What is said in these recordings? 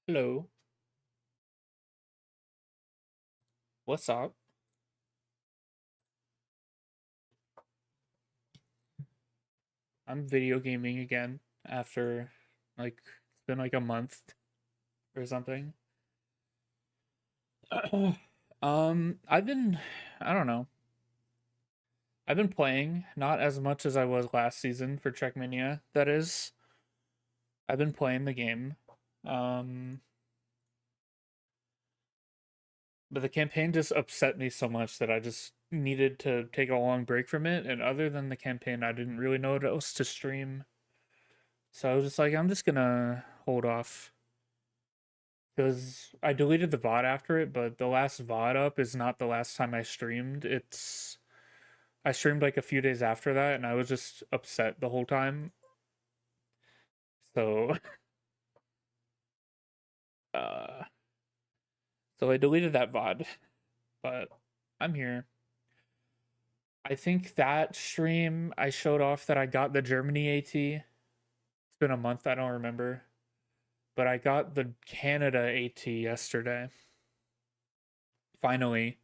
Hello, what's up? I'm video gaming again after it's been like a month or something. I've been I don't know. I've been playing not as much as I was last season for Trackmania. That is, I've been playing the game. Um, but the campaign just upset me so much that I just needed to take a long break from it. And other than the campaign, I didn't really know what else to stream. So I was just like, I'm just gonna hold off. Because I deleted the VOD after it, but the last VOD up is not the last time I streamed. I streamed like a few days after that, and I was just upset the whole time. So, uh, so I deleted that VOD, but I'm here. I think that stream I showed off that I got the Germany AT. It's been a month, I don't remember, but I got the Canada AT yesterday. Finally,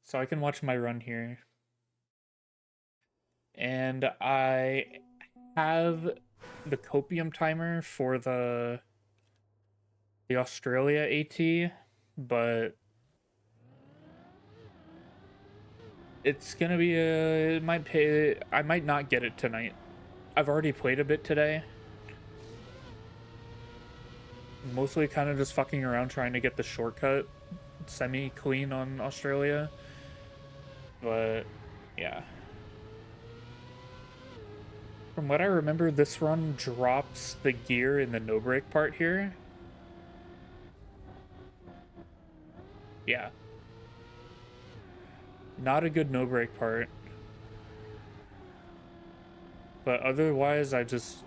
so I can watch my run here. And I have the copium timer for the Australia AT, but it's gonna be a it might pay I might not get it tonight. I've already played a bit today. Mostly kind of just fucking around trying to get the shortcut semi clean on Australia. But yeah. From what I remember, this run drops the gear in the no brake part here. Yeah. Not a good no brake part. But otherwise, I just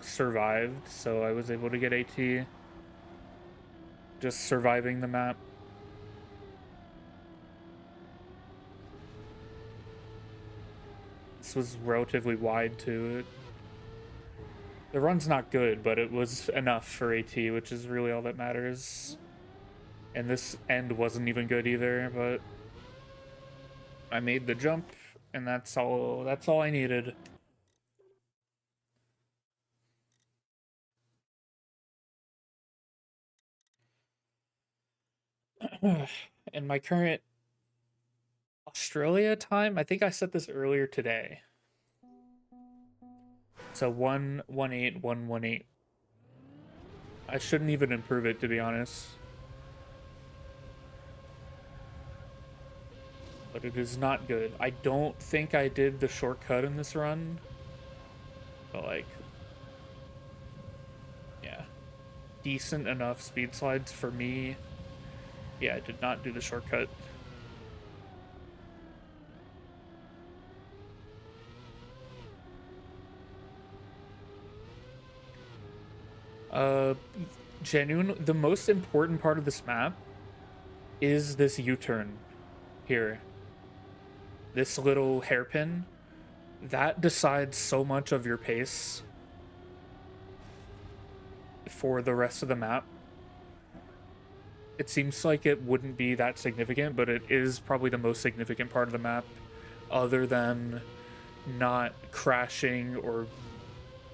survived, so I was able to get AT. Just surviving the map. This was relatively wide too. The run's not good, but it was enough for AT, which is really all that matters. And this end wasn't even good either, but I made the jump, and that's all. That's all I needed. In my current Australia time, I think I set this earlier today. It's a 118 118. I shouldn't even improve it, to be honest. But it is not good. I don't think I did the shortcut in this run. But like, yeah. Decent enough speed slides for me. Yeah, I did not do the shortcut. Uh, Genuine. The most important part of this map is this U-turn here. This little hairpin. That decides so much of your pace for the rest of the map. It seems like it wouldn't be that significant, but it is probably the most significant part of the map, other than not crashing or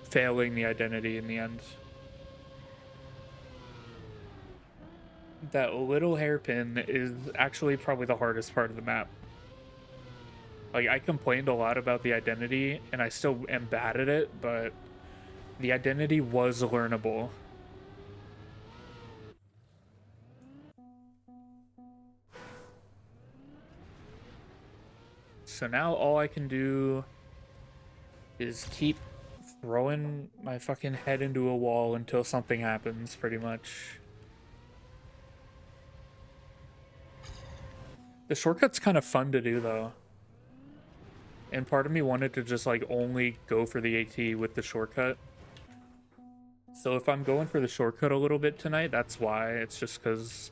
failing the identity in the end. That little hairpin is actually probably the hardest part of the map. Like, I complained a lot about the identity, and I still am bad at it, but the identity was learnable. So now all I can do is keep throwing my fucking head into a wall until something happens, pretty much. The shortcut's kind of fun to do, though. And part of me wanted to just, like, only go for the AT with the shortcut. So if I'm going for the shortcut a little bit tonight, that's why. It's just because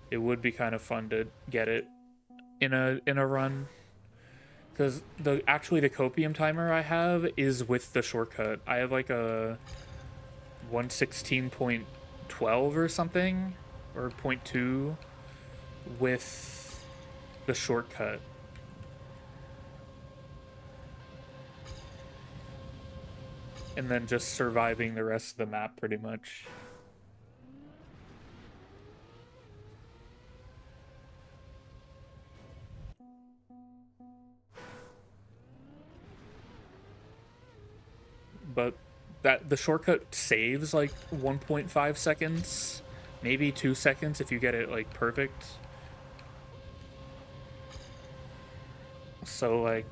it would be kind of fun to get it in a run. Because the copium timer I have is with the shortcut. I have like a 116.12 0.12 or something, or 0.2 with the shortcut. And then just surviving the rest of the map pretty much. But that the shortcut saves like 1.5 seconds, maybe 2 seconds if you get it like perfect. So like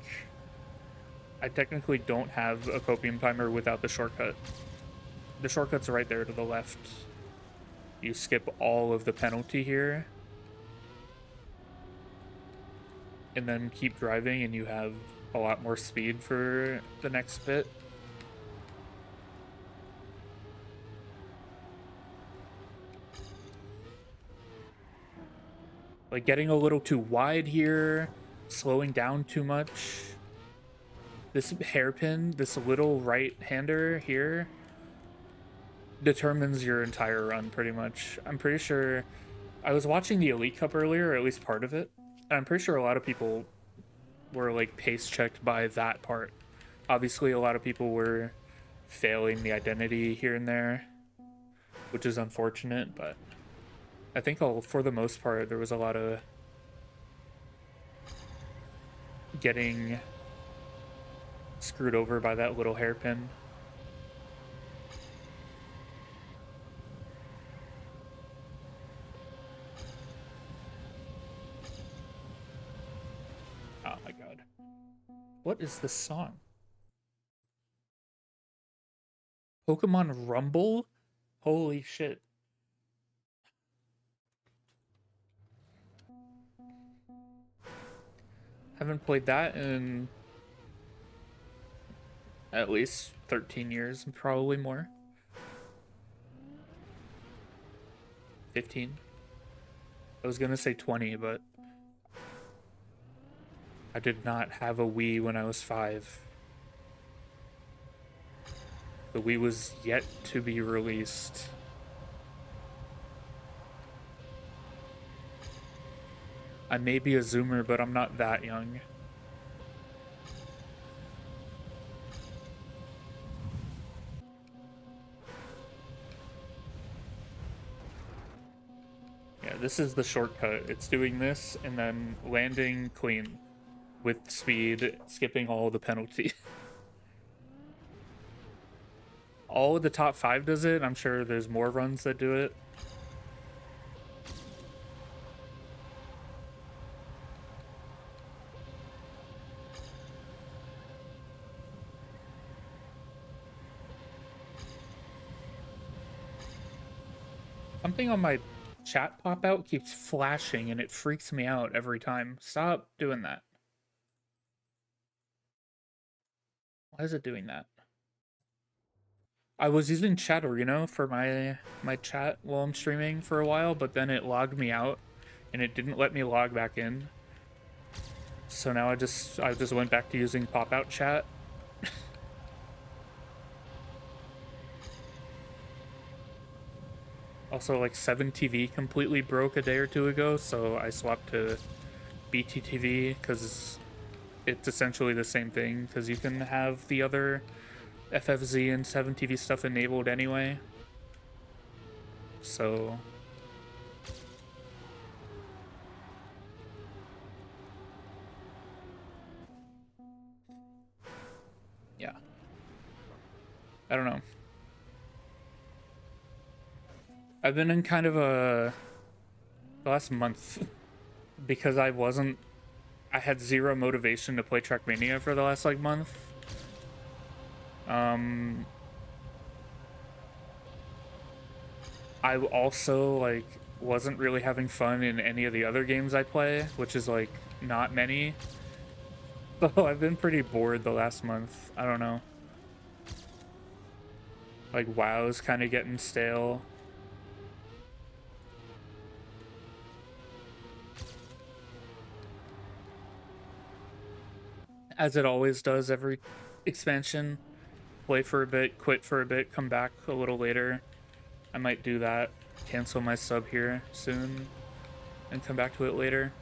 I technically don't have a copium timer without the shortcut. The shortcut's right there to the left. You skip all of the penalty here and then keep driving and you have a lot more speed for the next bit. Like getting a little too wide here, slowing down too much. This hairpin, this little right-hander here, determines your entire run pretty much. I'm pretty sure I was watching the Elite Cup earlier, or at least part of it, and I'm pretty sure a lot of people were like pace checked by that part. Obviously, a lot of people were failing the identity here and there, which is unfortunate, but I think for the most part, there was a lot of getting screwed over by that little hairpin. Oh my god. What is this song? Pokemon Rumble? Holy shit. Haven't played that in at least 13 years, probably more. 15. I was gonna say 20, but I did not have a Wii when I was 5. The Wii was yet to be released. I may be a Zoomer, but I'm not that young. Yeah, this is the shortcut. It's doing this and then landing clean with speed, skipping all the penalty. All of the top 5 does it. I'm sure there's more runs that do it. Something on my chat pop out keeps flashing and it freaks me out every time. Stop doing that. Why is it doing that? I was using Chat for my chat while I'm streaming for a while, but then it logged me out and it didn't let me log back in. So now I just went back to using pop out chat. Also, like 7TV completely broke a day or two ago, so I swapped to BTTV because it's essentially the same thing because you can have the other FFZ and 7TV stuff enabled anyway. So yeah. I don't know. I've been in kind of the last month because I had zero motivation to play Trackmania for the last like month. I also like wasn't really having fun in any of the other games I play, which is like not many. So I've been pretty bored the last month. I don't know. Like WoW's kind of getting stale. As it always does every expansion. Play for a bit, quit for a bit, come back a little later. I might do that, cancel my sub here soon, and come back to it later.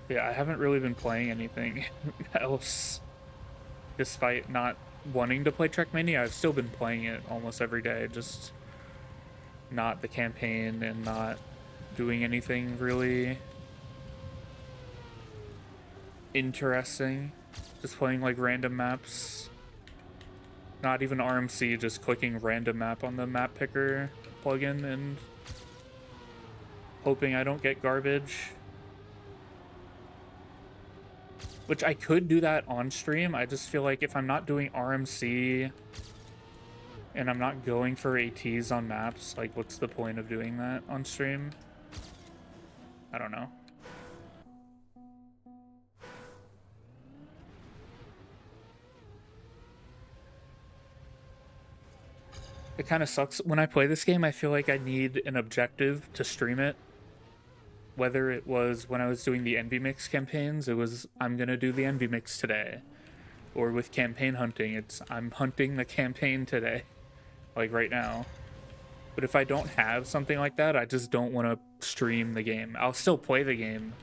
Yeah, I haven't really been playing anything else. Despite not wanting to play Trackmania, I've still been playing it almost every day, just not the campaign and not doing anything really interesting. Just playing like random maps. Not even RMC, just clicking random map on the map picker plugin and hoping I don't get garbage. Which I could do that on stream. I just feel like if I'm not doing RMC and I'm not going for ATs on maps, like what's the point of doing that on stream? I don't know. It kind of sucks. When I play this game, I feel like I need an objective to stream it. Whether it was when I was doing the Envy Mix campaigns, it was, I'm going to do the Envy Mix today. Or with campaign hunting, it's, I'm hunting the campaign today. Like right now. But if I don't have something like that, I just don't want to stream the game. I'll still play the game,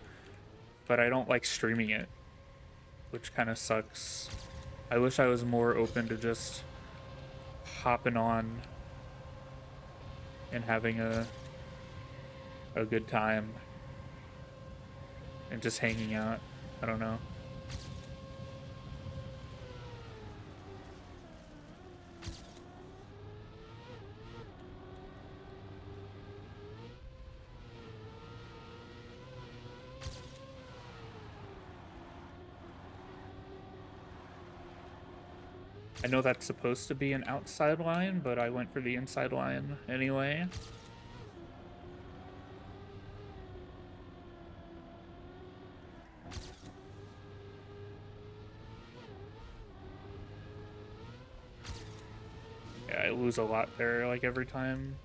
but I don't like streaming it. Which kind of sucks. I wish I was more open to just hopping on and having a good time and just hanging out. I don't know. I know that's supposed to be an outside line, but I went for the inside line anyway. Yeah, I lose a lot there, like, every time.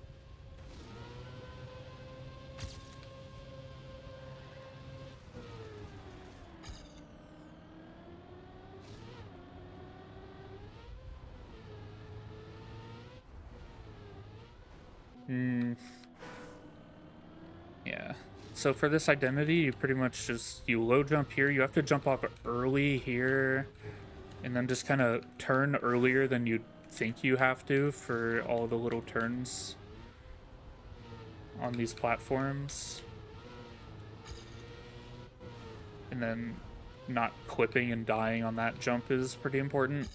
Yeah. So for this identity, you pretty much just, you low jump here. You have to jump off early here, and then just kind of turn earlier than you'd think you have to for all the little turns on these platforms. And then not clipping and dying on that jump is pretty important.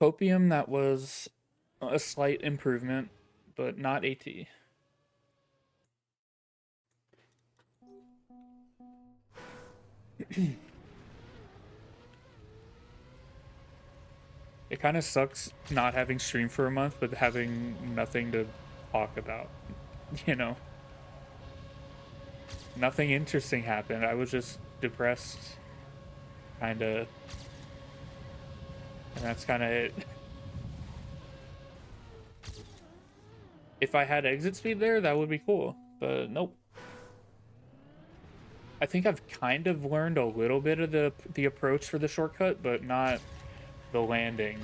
Copium, that was a slight improvement, but not AT. It kind of sucks not having streamed for a month, but having nothing to talk about, you know? Nothing interesting happened. I was just depressed, kind of. And that's kind of it. If I had exit speed there, that would be cool, but nope. I think I've kind of learned a little bit of the approach for the shortcut, but not the landing.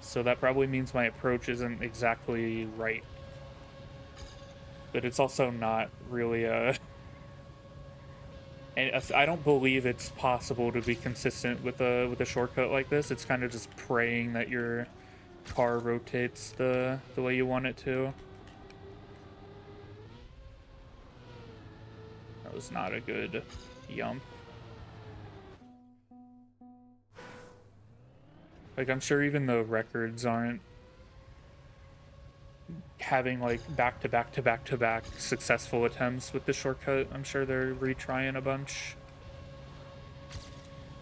So that probably means my approach isn't exactly right. But it's also not really a... And I don't believe it's possible to be consistent with a shortcut like this. It's kind of just praying that your car rotates the way you want it to. That was not a good yump. Like, I'm sure even the records aren't having like back-to-back successful attempts with the shortcut. I'm sure they're retrying a bunch.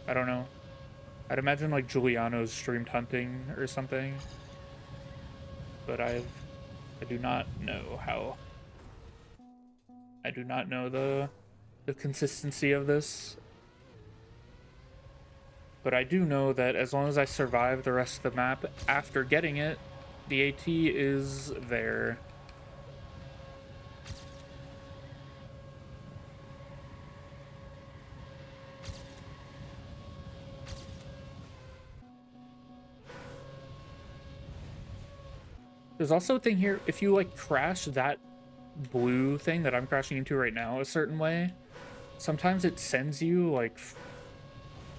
I don't know. I'd imagine like Giuliano's streamed hunting or something. But I do not know how. I do not know the consistency of this. But I do know that as long as I survive the rest of the map after getting it, the AT is there. There's also a thing here, if you like crash that blue thing that I'm crashing into right now a certain way, sometimes it sends you like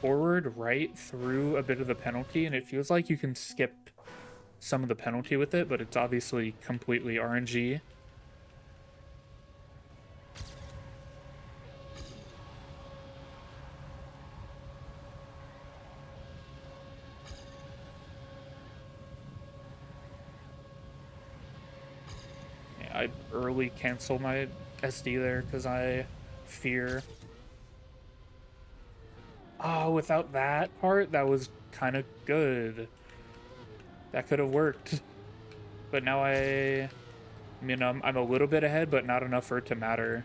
forward right through a bit of the penalty, and it feels like you can skip some of the penalty with it, but it's obviously completely RNG. Yeah, I early cancel my SD there because I fear. Oh, without that part, that was kind of good. That could have worked. But now I mean, I'm a little bit ahead, but not enough for it to matter.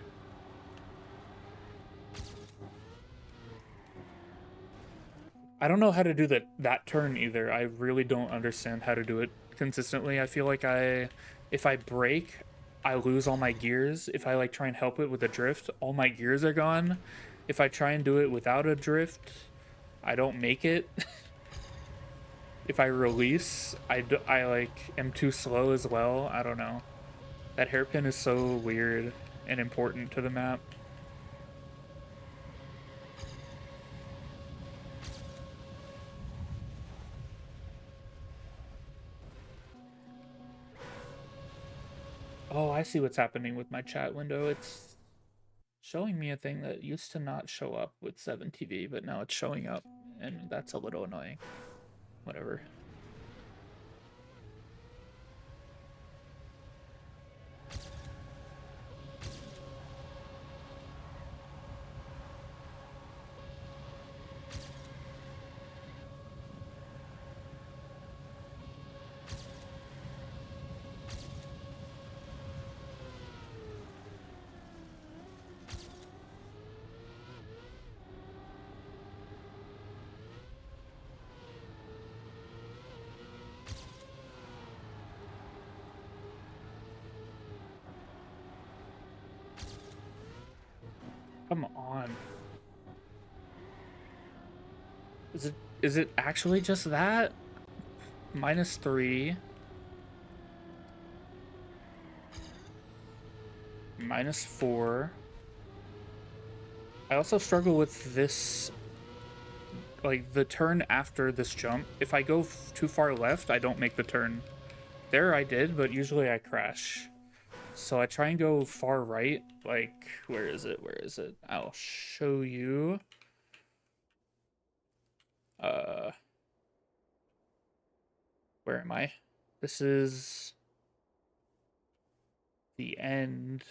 I don't know how to do that turn either. I really don't understand how to do it consistently. I feel like if I break, I lose all my gears. If I like try and help it with a drift, all my gears are gone. If I try and do it without a drift, I don't make it. If I release, I like am too slow as well. I don't know. That hairpin is so weird and important to the map. Oh, I see what's happening with my chat window. It's showing me a thing that used to not show up with 7TV, but now it's showing up, and that's a little annoying. Whatever. Come on. Is it actually just that? -3. -4. I also struggle with this, like the turn after this jump. If I go too far left, I don't make the turn. There I did, but usually I crash. So I try and go far right. Like, where is it? Where is it? I'll show you. Uh, where am I? This is the end.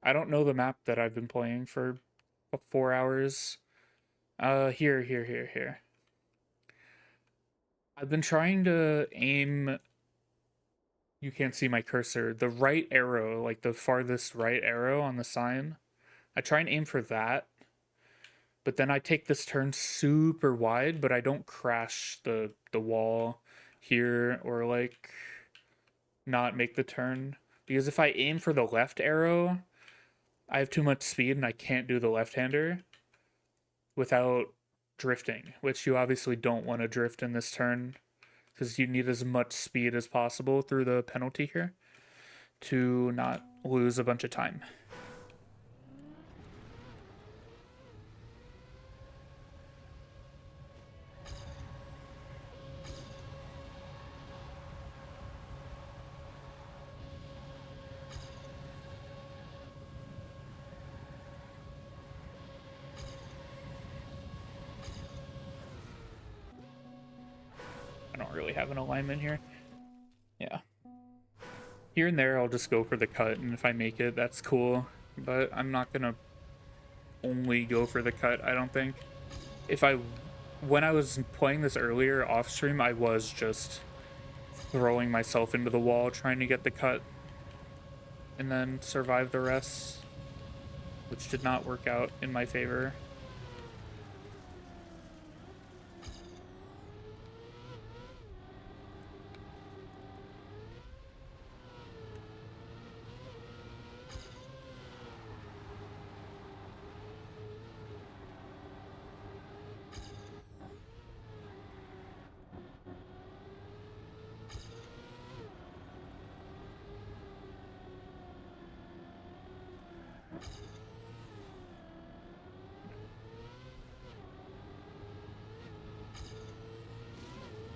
I don't know the map that I've been playing for 4 hours. Here. I've been trying to aim. You can't see my cursor. The right arrow, like the farthest right arrow on the sign. I try and aim for that, but then I take this turn super wide, but I don't crash the wall here or like not make the turn. Because if I aim for the left arrow, I have too much speed and I can't do the left-hander without drifting, which you obviously don't want to drift in this turn because you need as much speed as possible through the penalty here to not lose a bunch of time. I don't really have an alignment here. Yeah. Here and there, I'll just go for the cut, and if I make it, that's cool. But I'm not gonna only go for the cut, I don't think. When I was playing this earlier off stream, I was just throwing myself into the wall trying to get the cut and then survive the rest, which did not work out in my favor.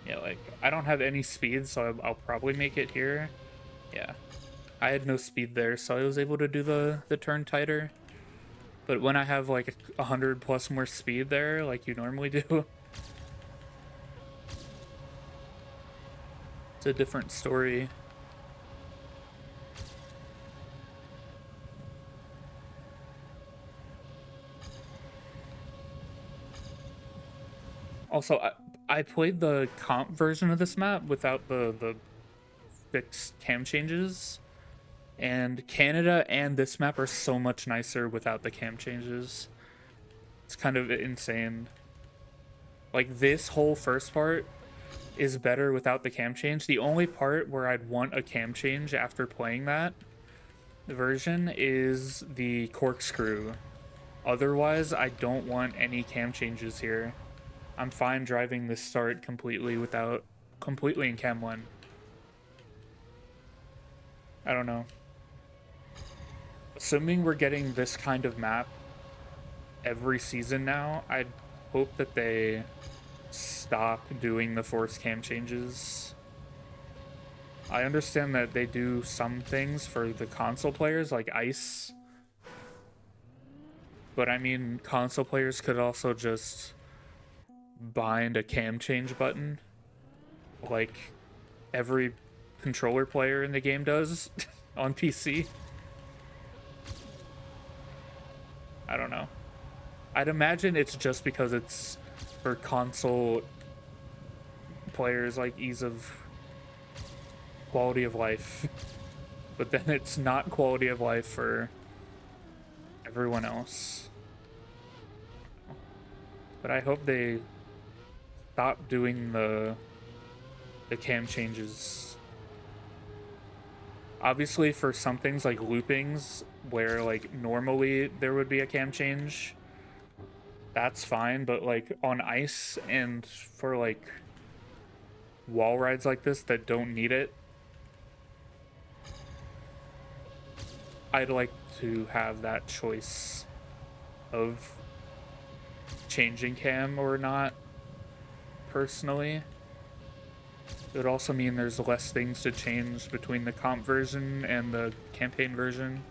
Yeah, like, I don't have any speed, so I'll probably make it here. Yeah. I had no speed there, so I was able to do the turn tighter. But when I have like 100 plus more speed there, like you normally do, it's a different story. Also, I played the comp version of this map without the fixed cam changes, and Canada and this map are so much nicer without the cam changes. It's kind of insane. Like, this whole first part is better without the cam change. The only part where I'd want a cam change after playing that version is the corkscrew. Otherwise, I don't want any cam changes here. I'm fine driving this start completely in cam 1. I don't know. Assuming we're getting this kind of map every season now, I hope that they stop doing the forced cam changes. I understand that they do some things for the console players, like ice. But I mean, console players could also just bind a cam change button, like every controller player in the game does on PC. I don't know. I'd imagine it's just because it's for console players, like ease of quality of life. But then it's not quality of life for everyone else. But I hope they stop doing the cam changes. Obviously, for some things like loopings, where like normally there would be a cam change, that's fine. But like on ice and for like wall rides like this that don't need it, I'd like to have that choice of changing cam or not, personally. It would also mean there's less things to change between the comp version and the campaign version.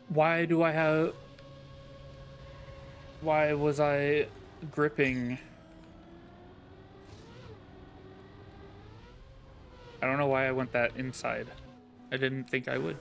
Why do I have... Why was I gripping? I don't know why I went that inside. I didn't think I would.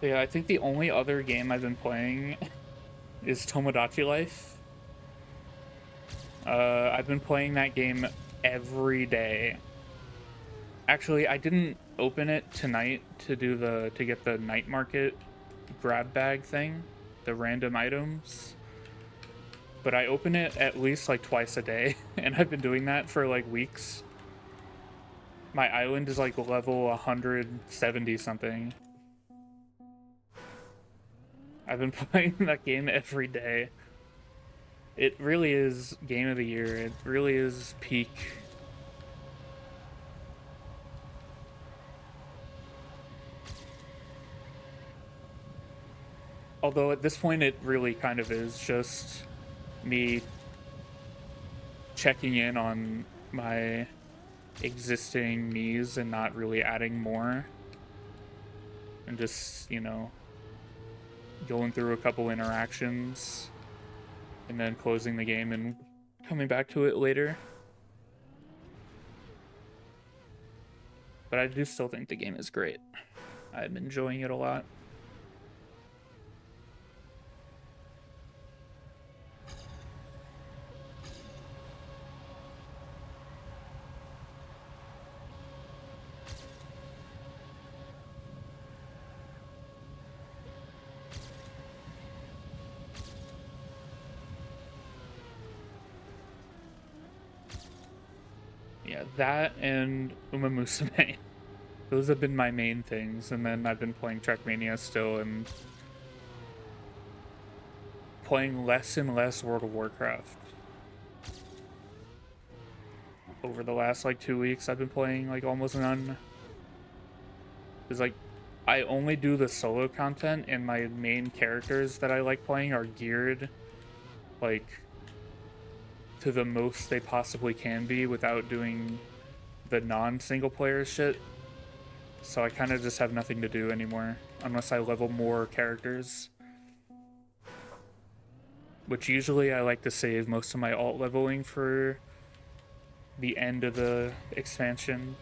Yeah, I think the only other game I've been playing is Tomodachi Life. I've been playing that game every day. Actually, I didn't open it tonight to get the night market grab bag thing, the random items. But I open it at least like twice a day, and I've been doing that for like weeks. My island is like level 170 something. I've been playing that game every day. It really is game of the year. It really is peak. Although at this point it really kind of is just me checking in on my existing Miis and not really adding more. And just, you know, going through a couple interactions and then closing the game and coming back to it later. But I do still think the game is great. I'm enjoying it a lot. Yeah, that and Uma Musume. Those have been my main things, and then I've been playing Trackmania still and playing less and less World of Warcraft. Over the last like 2 weeks, I've been playing like almost none. It's like I only do the solo content, and my main characters that I like playing are geared like to the most they possibly can be without doing the non-single player shit. So I kind of just have nothing to do anymore unless I level more characters. Which usually I like to save most of my alt leveling for the end of the expansion.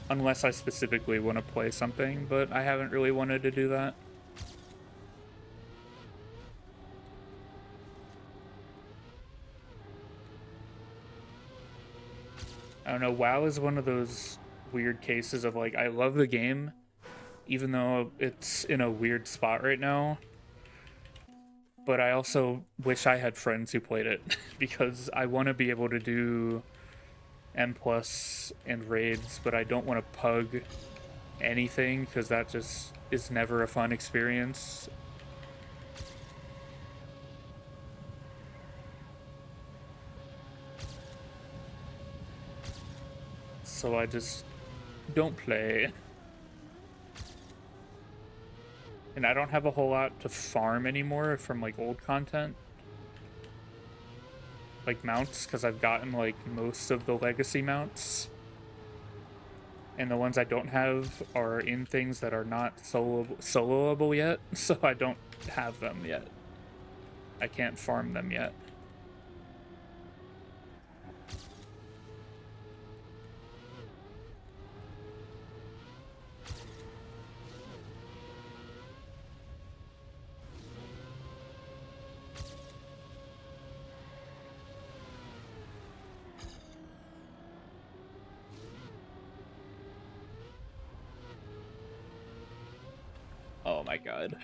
Unless I specifically want to play something, but I haven't really wanted to do that. I don't know, WoW is one of those weird cases of like, I love the game, even though it's in a weird spot right now. But I also wish I had friends who played it because I want to be able to do M plus and raids, but I don't want to pug anything because that just is never a fun experience. So I just don't play. And I don't have a whole lot to farm anymore from like old content. Like mounts, because I've gotten like most of the legacy mounts. And the ones I don't have are in things that are not soloable yet, so I don't have them yet. I can't farm them yet. Oh my god.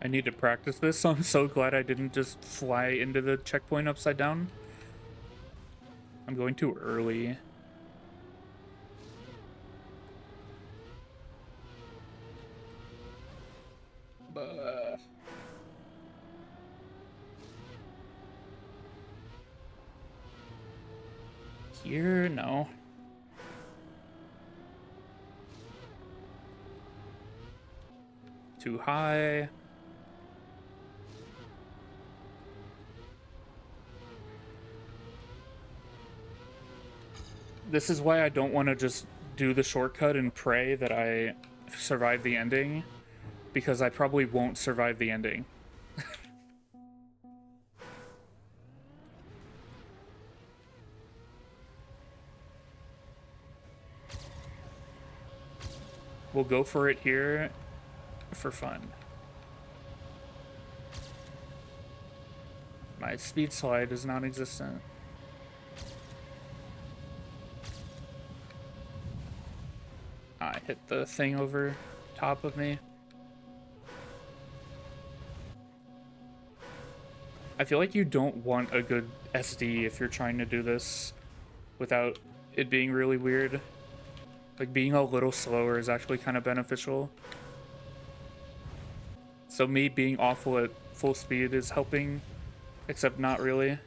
I need to practice this, so I'm so glad I didn't just fly into the checkpoint upside down. I'm going too early. Here? No. Too high. This is why I don't want to just do the shortcut and pray that I survive the ending, because I probably won't survive the ending. We'll go for it here for fun. My speed slide is non-existent. I hit the thing over top of me. I feel like you don't want a good SD if you're trying to do this without it being really weird. Like, being a little slower is actually kind of beneficial. So me being awful at full speed is helping, except not really.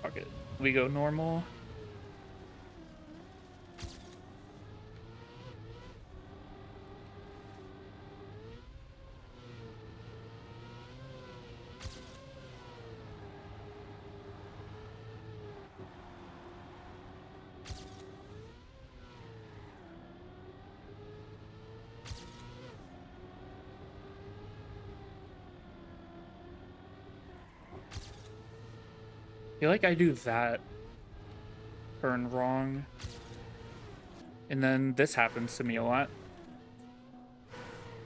Fuck it. We go normal. I feel like I do that turn wrong. And then this happens to me a lot.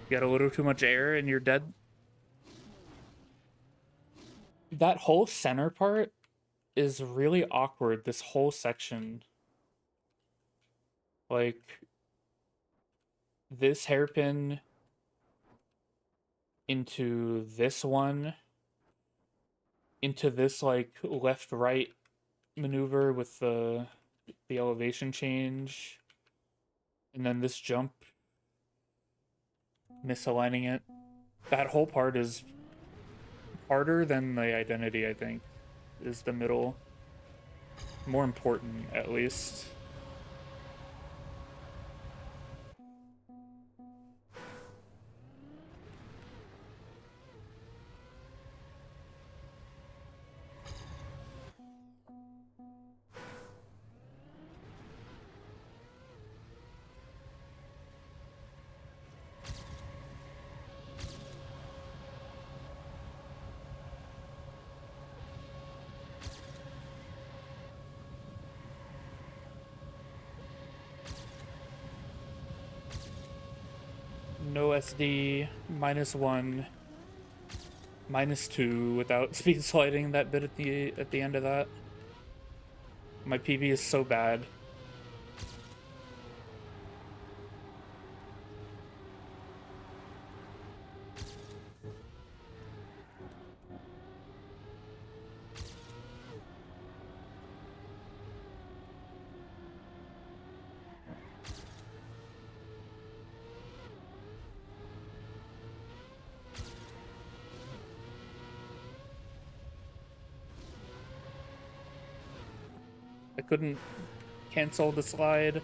You got a little too much air and you're dead. That whole center part is really awkward, this whole section. Like, this hairpin into this one, into this, like, left-right maneuver with the elevation change, and then this jump, misaligning it. That whole part is harder than the identity, I think, is the middle. More important, at least. No SD, -1, -2 without speed sliding that bit at the end of that. My PB is so bad. I couldn't cancel the slide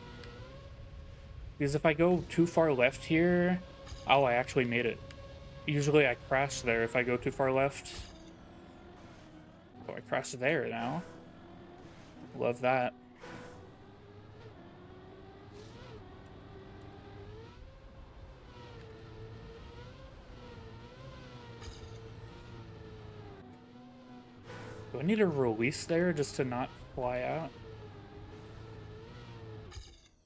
because if I go too far left here, oh, I actually made it. Usually I crash there if I go too far left. Oh, I crashed there now. Love that. Do I need a release there just to not fly out?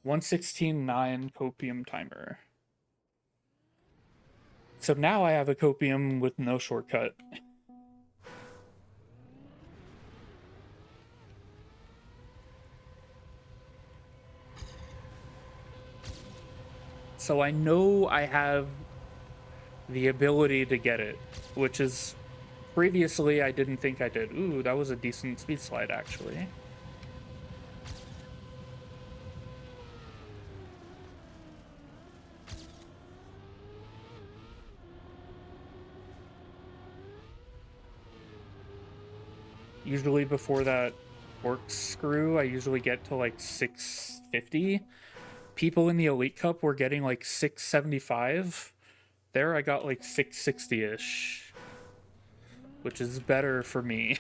116.9 copium timer. So now I have a copium with no shortcut. So I know I have the ability to get it, which is previously I didn't think I did. Ooh, that was a decent speed slide actually. Usually before that corkscrew, I usually get to like 650. People in the Elite Cup were getting like 675. There I got like 660-ish, which is better for me.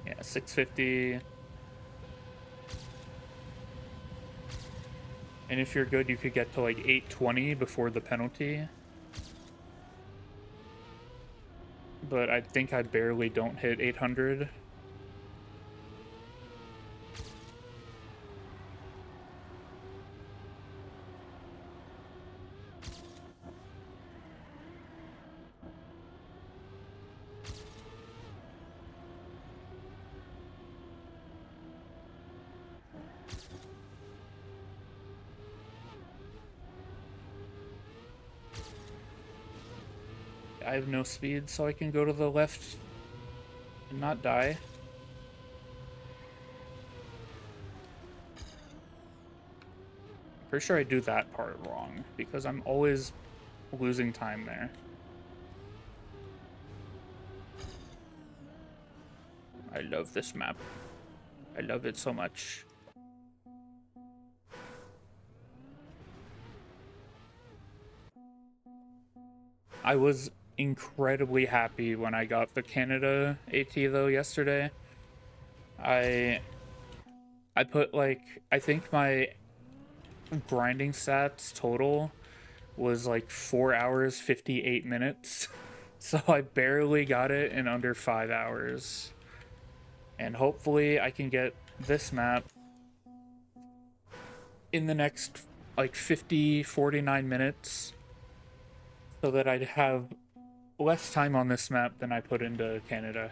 Yeah, 650. And if you're good, you could get to like 820 before the penalty. but I think I barely don't hit 800. I have no speed, so I can go to the left and not die. Pretty sure I do that part wrong, because I'm always losing time there. I love this map. I love it so much. I was incredibly happy when I got the Canada AT though yesterday. I put like, I think my grinding stats total was like 4 hours 58 minutes. So I barely got it in under 5 hours. And hopefully I can get this map in the next like 49 minutes so that I'd have less time on this map than I put into Canada.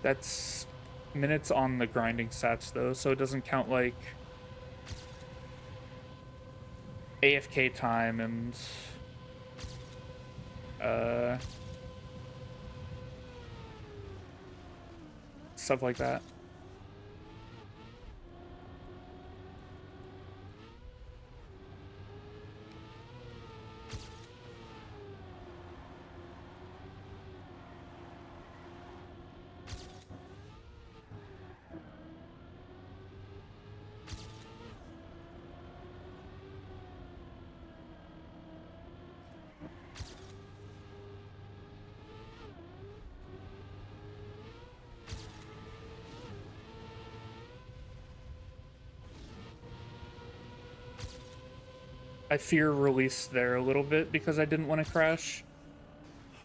That's minutes on the grinding stats though, so it doesn't count like AFK time and stuff like that. I fear release there a little bit because I didn't want to crash.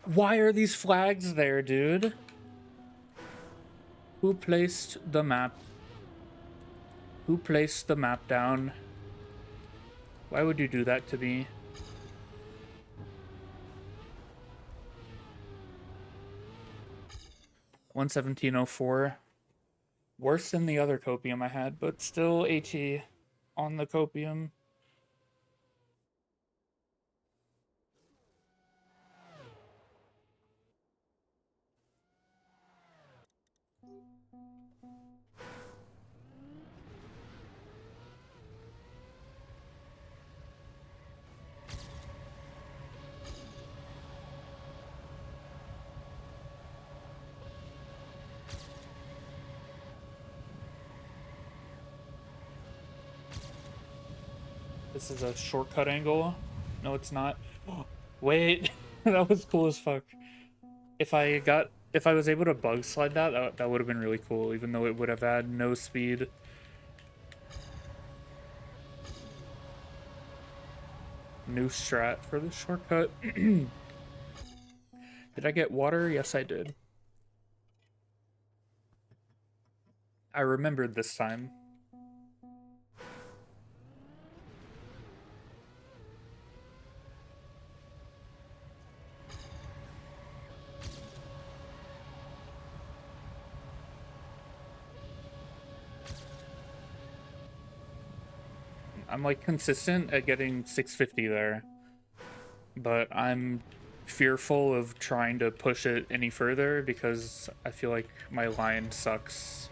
Why are these flags there, dude? Who placed the map? Who placed the map down? Why would you do that to me? $117.04. Worse than the other copium I had, but still AT on the copium. This is a shortcut angle. No, it's not. Wait, that was cool as fuck. If I was able to bug slide that would have been really cool, even though it would have had no speed. New strat for the shortcut. Did I get water? Yes, I did. I remembered this time. I'm like consistent at getting 650 there, but I'm fearful of trying to push it any further because I feel like my line sucks.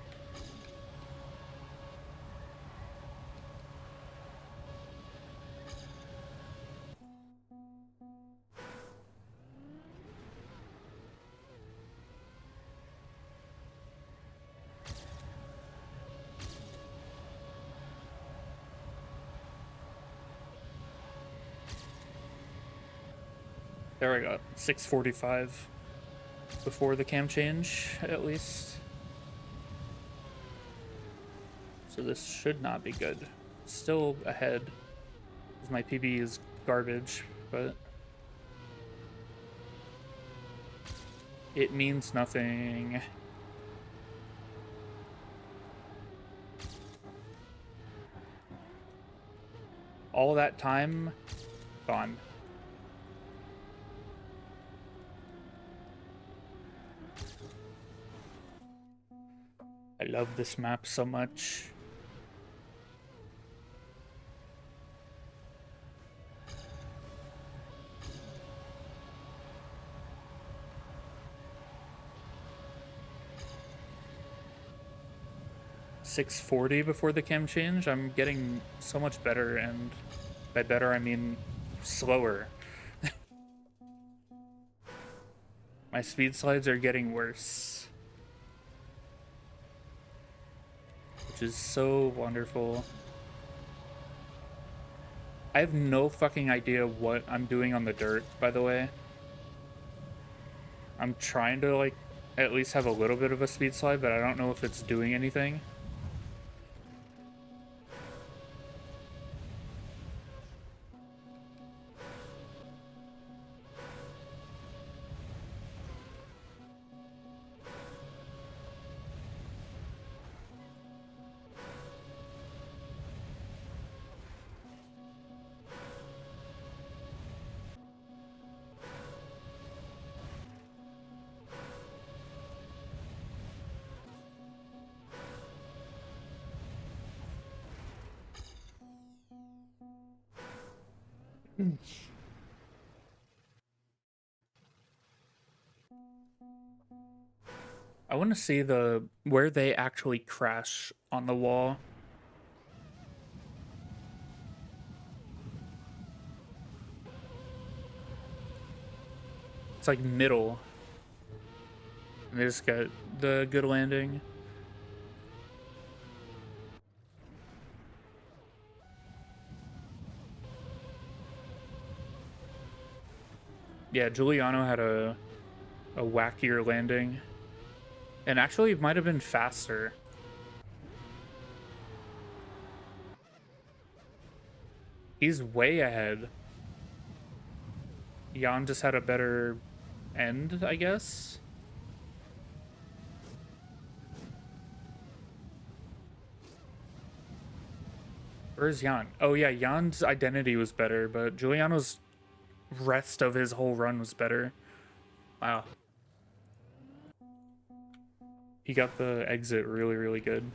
There I got 645 before the cam change, at least. So this should not be good. Still ahead, because my PB is garbage, but it means nothing. All that time gone. I love this map so much. $640 before the cam change. I'm getting so much better, and by better I mean slower. My speed slides are getting worse, which is so wonderful. I have no fucking idea what I'm doing on the dirt, by the way. I'm trying to, like, at least have a little bit of a speed slide, but I don't know if it's doing anything. I want to see where they actually crash on the wall. It's like middle. And they just got the good landing. Yeah, Giuliano had a wackier landing. And actually it might have been faster. He's way ahead. Jan just had a better end, I guess. Where's Jan? Oh yeah, Jan's identity was better, but Giuliano's rest of his whole run was better. Wow. He got the exit really, really good.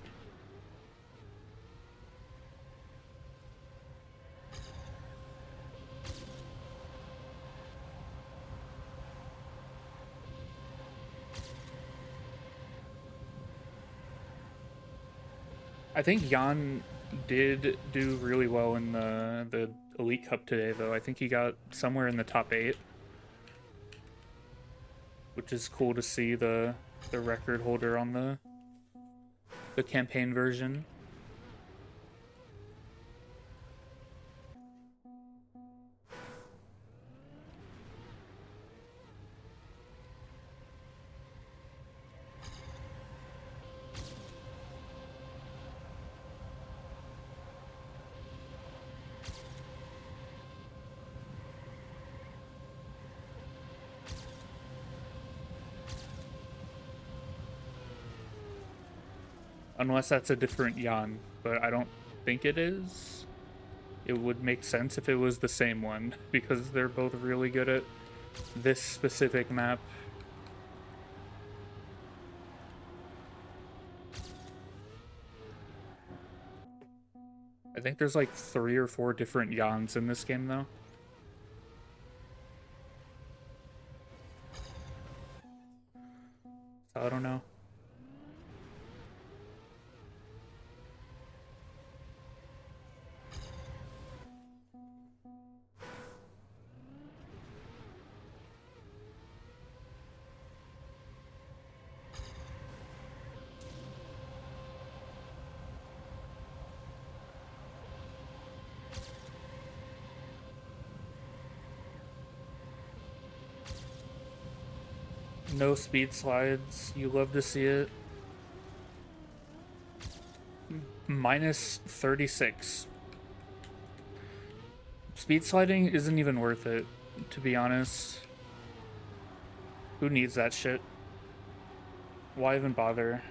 I think Jan did do really well in the Elite Cup today, though. I think he got somewhere in the top 8, which is cool to see the record holder on the campaign version. Unless that's a different Jan, but I don't think it is. It would make sense if it was the same one, because they're both really good at this specific map. I think there's like 3 or 4 different Jans in this game, though. So I don't know. No speed slides. You love to see it. Minus 36. Speed sliding isn't even worth it, to be honest. Who needs that shit? Why even bother?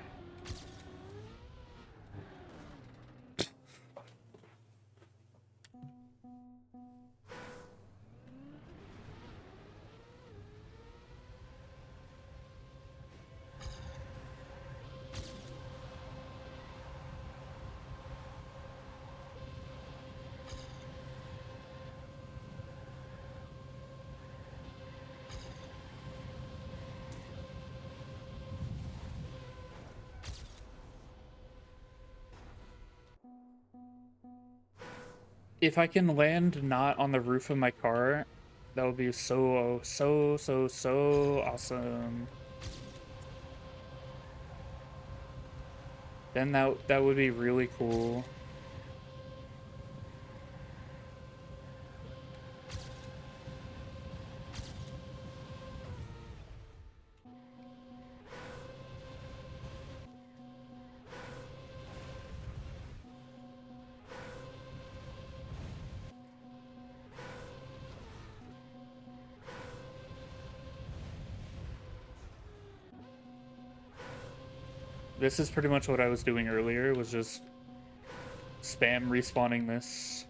If I can land not on the roof of my car, that would be so awesome. Then that would be really cool. This is pretty much what I was doing earlier, was just spam respawning this.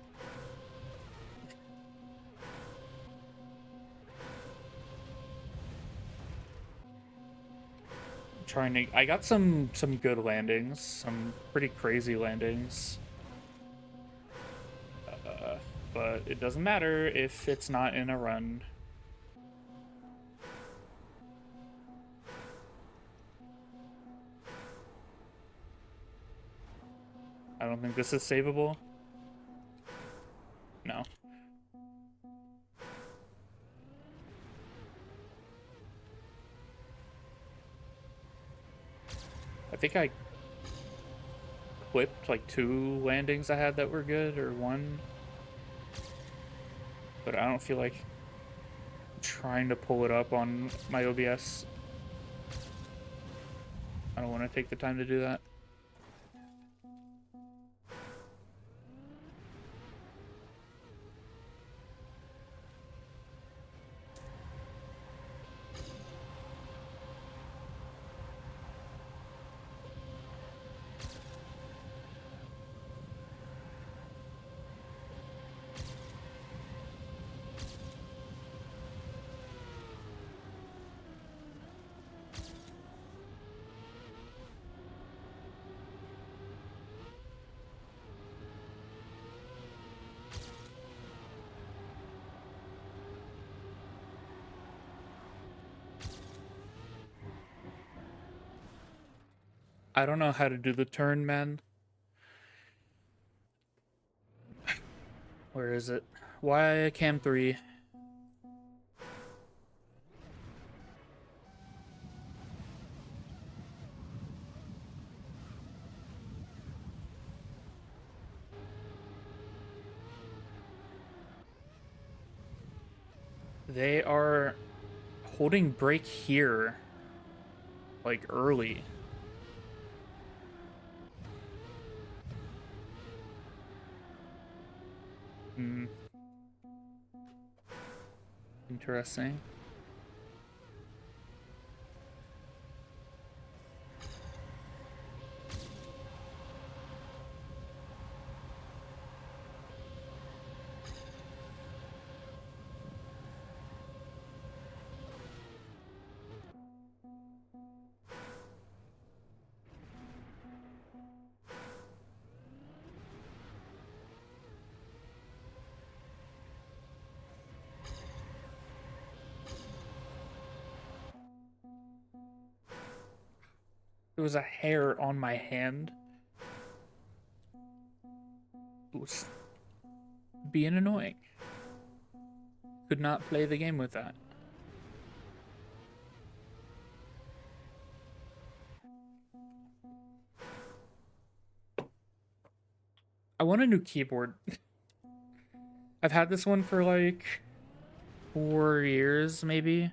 Trying to, I got some good landings, some pretty crazy landings. But it doesn't matter if it's not in a run. I don't think this is savable. No. I think I clipped like 2 landings I had that were good, or 1. But I don't feel like trying to pull it up on my OBS. I don't want to take the time to do that. I don't know how to do the turn, man. Where is it? Why cam 3? They are holding brake here, like early. Hmm. Interesting. There was a hair on my hand. It was being annoying. Could not play the game with that. I want a new keyboard. I've had this one for like 4 years, maybe.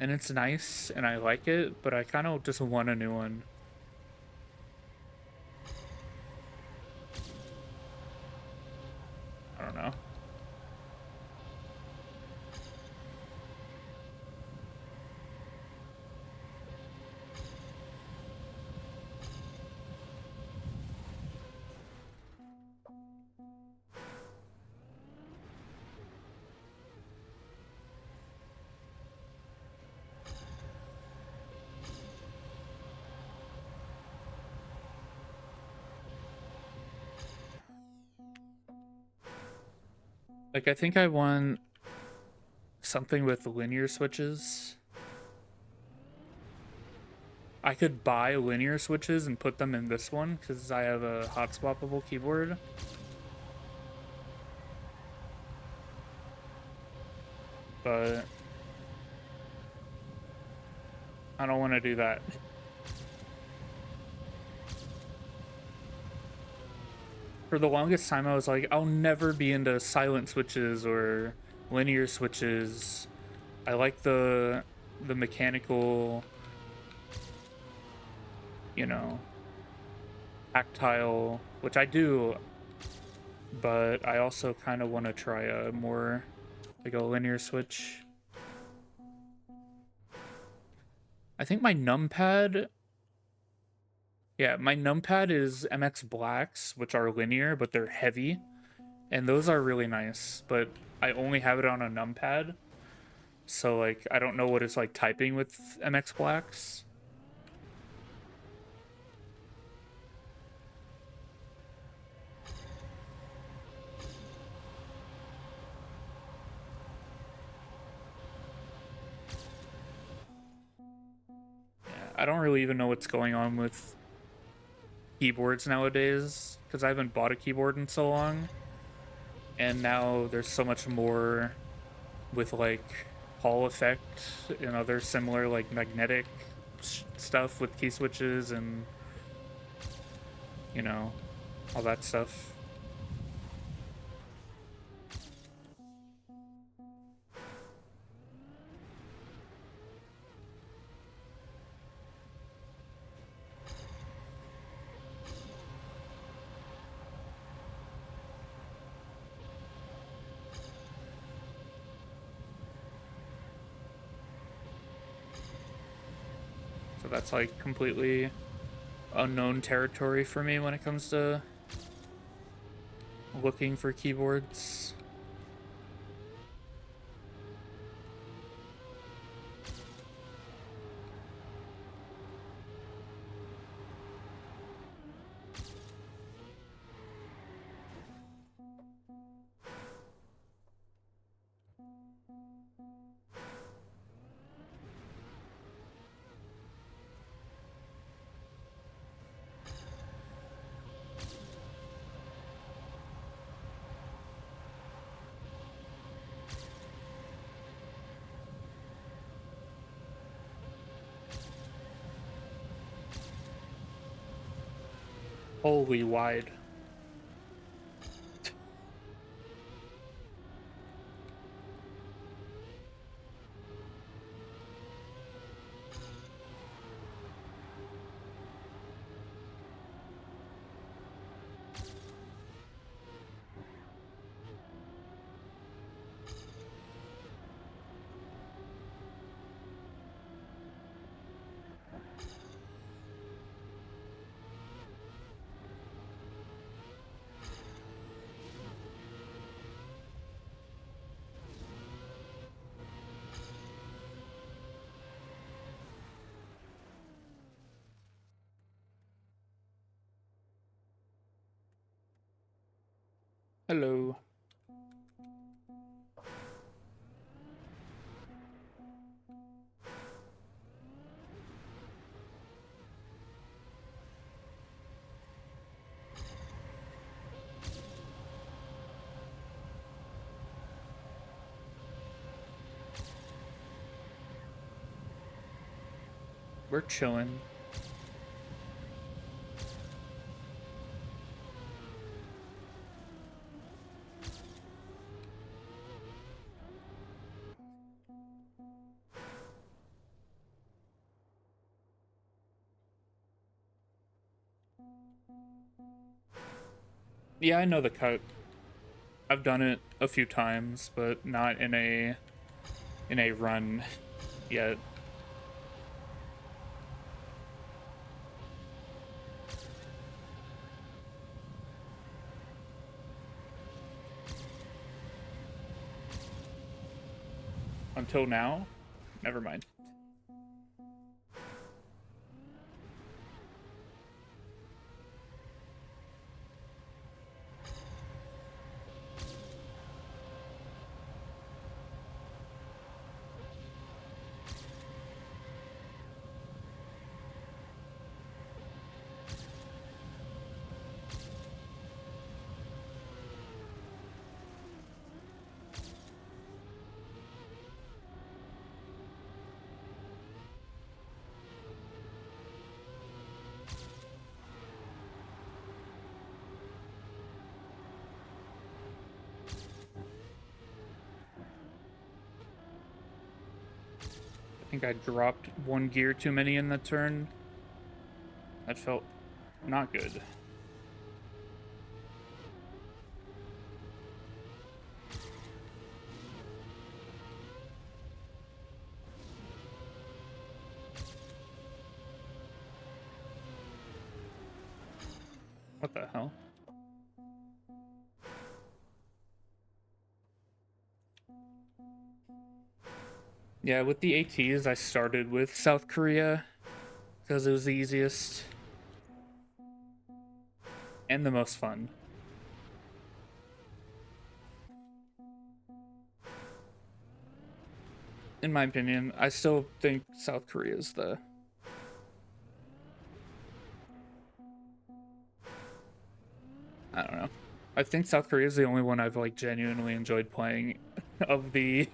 And it's nice, and I like it, but I kind of just want a new one. I don't know. Like, I think I want something with linear switches. I could buy linear switches and put them in this one because I have a hot swappable keyboard. But I don't want to do that. For the longest time, I was like, I'll never be into silent switches or linear switches. I like the mechanical, you know, tactile, which I do, but I also kind of want to try a more like a linear switch. I think my numpad, yeah, my numpad is MX Blacks, which are linear, but they're heavy, and those are really nice, but I only have it on a numpad. So like I don't know what it's like typing with MX Blacks. Yeah, I don't really even know what's going on with keyboards nowadays because I haven't bought a keyboard in so long. And now there's so much more with like Hall effect and other similar like magnetic stuff with key switches and you know all that stuff. So that's like completely unknown territory for me when it comes to looking for keyboards. Holy wide. Hello. We're chilling. Yeah, I know the cut. I've done it a few times, but not in a run yet. Until now, never mind. I think I dropped one gear too many in the turn. That felt not good. What the hell? Yeah, with the ATs, I started with South Korea because it was the easiest and the most fun. In my opinion, I still think South Korea is the... I don't know. I think South Korea is the only one I've like genuinely enjoyed playing of the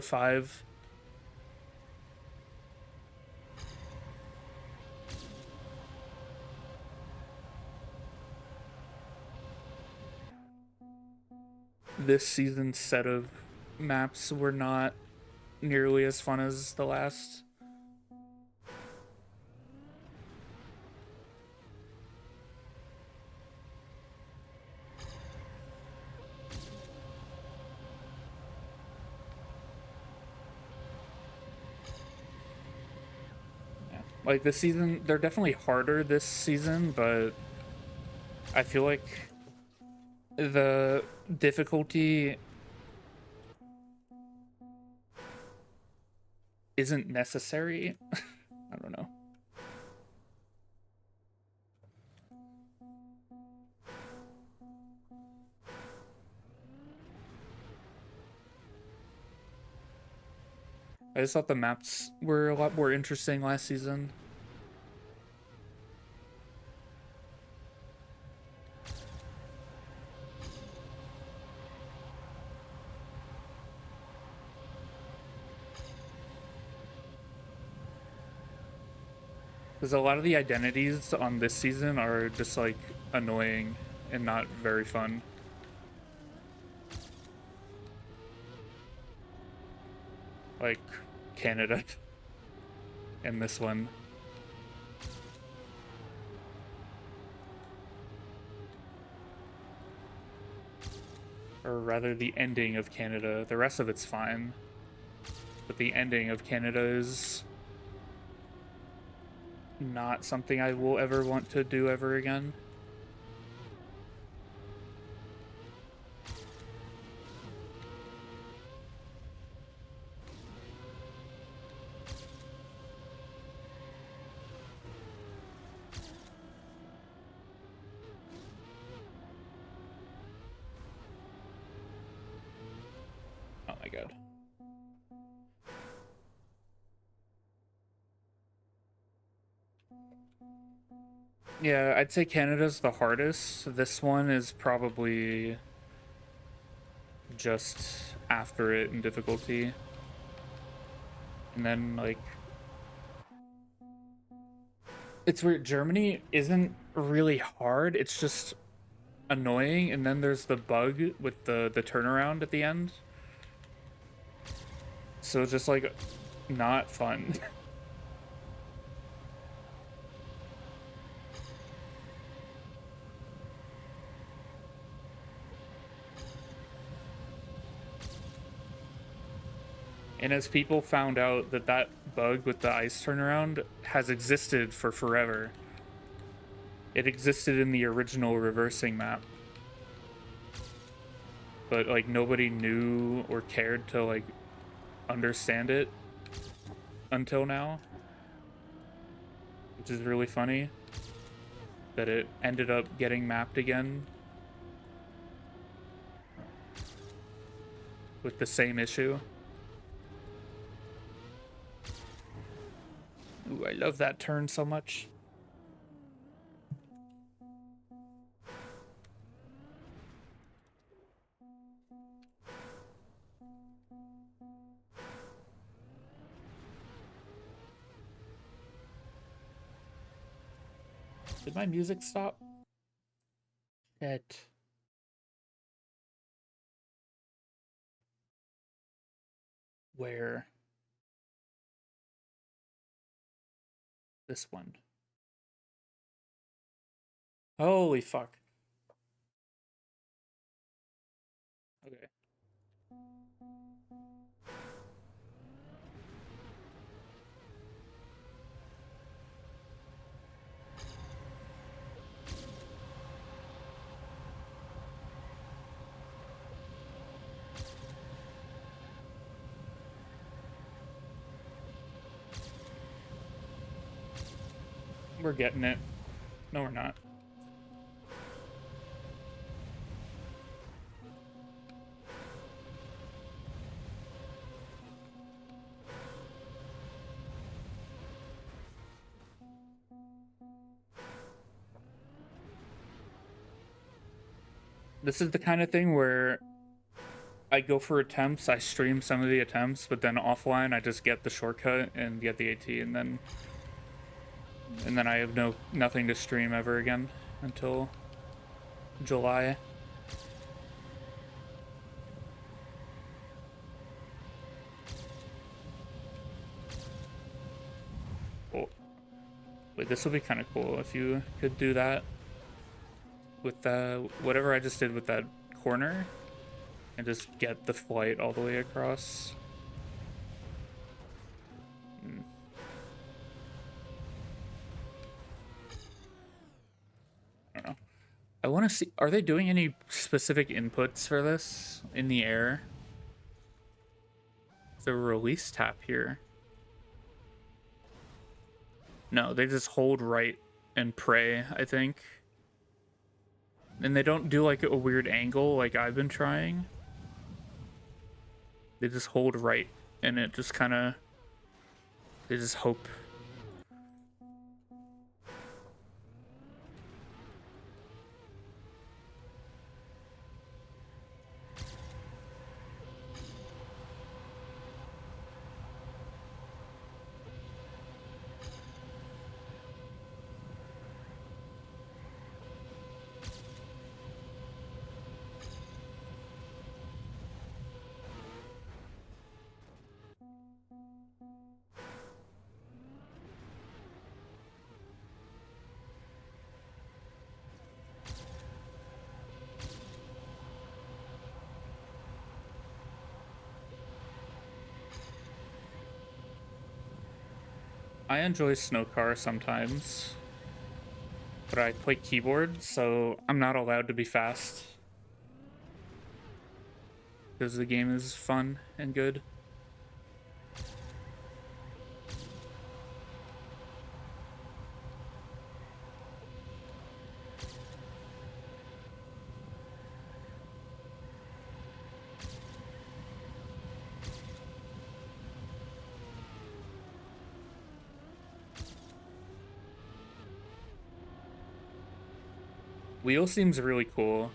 five. This season's set of maps were not nearly as fun as the last. Yeah. Like this season, they're definitely harder this season, but I feel like the difficulty isn't necessary. I don't know. I just thought the maps were a lot more interesting last season. Because a lot of the identities on this season are just like annoying and not very fun. Like Canada and this one. Or rather, the ending of Canada. The rest of it's fine. But the ending of Canada is not something I will ever want to do ever again. Oh my god. Yeah, I'd say Canada's the hardest. This one is probably just after it in difficulty. And then, like, it's weird. Germany isn't really hard. It's just annoying. And then there's the bug with the turnaround at the end. So it's just, like, not fun. And as people found out that that bug with the ice turnaround has existed for forever, it existed in the original reversing map, but like nobody knew or cared to like understand it until now, which is really funny that it ended up getting mapped again with the same issue. Ooh, I love that turn so much. Did my music stop? Shit. Where? This one. Holy fuck. Okay. We're getting it. No, we're not. This is the kind of thing where I go for attempts, I stream some of the attempts, but then offline I just get the shortcut and get the AT, and then I have nothing to stream ever again until July. Oh, wait, this will be kind of cool if you could do that with whatever I just did with that corner and just get the flight all the way across. I don't know. I want to see, are they doing any specific inputs for this in the air? The release tap here. No, they just hold right and pray, I think. And they don't do like a weird angle like I've been trying. They just hold right and it just kind of, they just hope. I enjoy Snowcar sometimes, but I play keyboard, so I'm not allowed to be fast because the game is fun and good. Wheel seems really cool,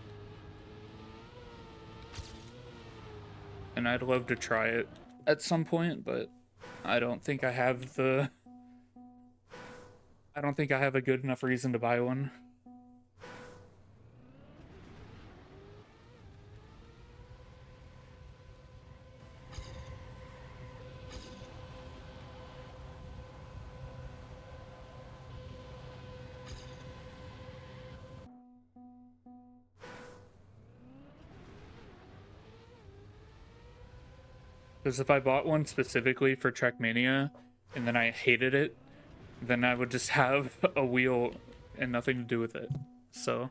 and I'd love to try it at some point, but I don't think I have the... I don't think I have a good enough reason to buy one. Because if I bought one specifically for Trackmania and then I hated it, then I would just have a wheel and nothing to do with it. So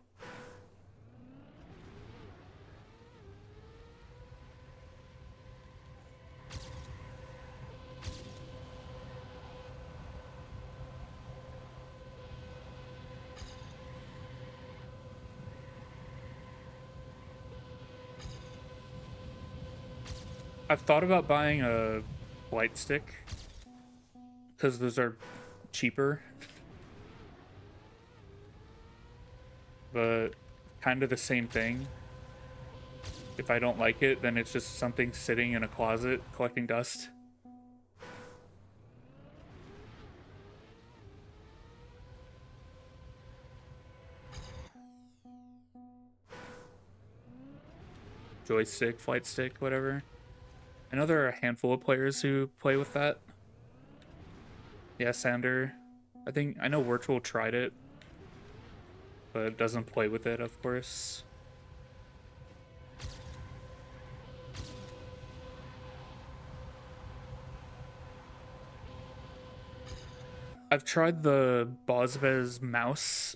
I've thought about buying a light stick because those are cheaper, but kind of the same thing. If I don't like it, then it's just something sitting in a closet collecting dust. Joystick, flight stick, whatever. I know there are a handful of players who play with that. Yeah, Sander. I know Virtual tried it, but doesn't play with it, of course. I've tried the Bosbez mouse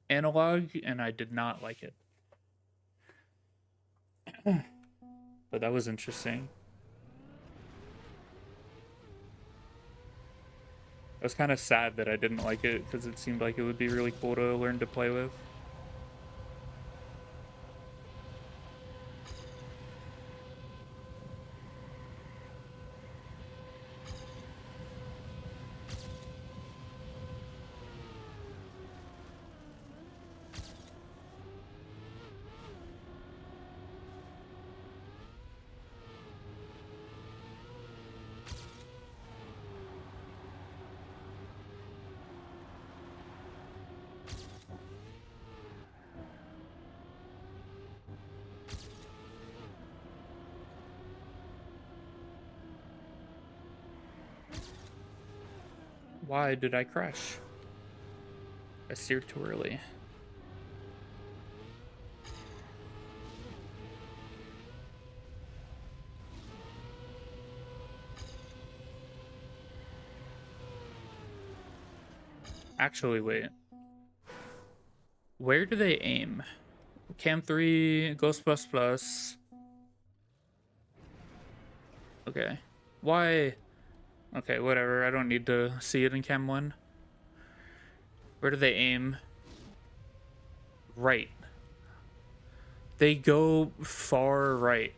analog, and I did not like it. But that was interesting. I was kind of sad that I didn't like it because it seemed like it would be really cool to learn to play with. Why did I crash? I steered too early. Actually, wait. Where do they aim? Cam 3, Ghost Plus Plus. Okay. Why? Okay, whatever. I don't need to see it in Cam 1. Where do they aim? Right. They go far right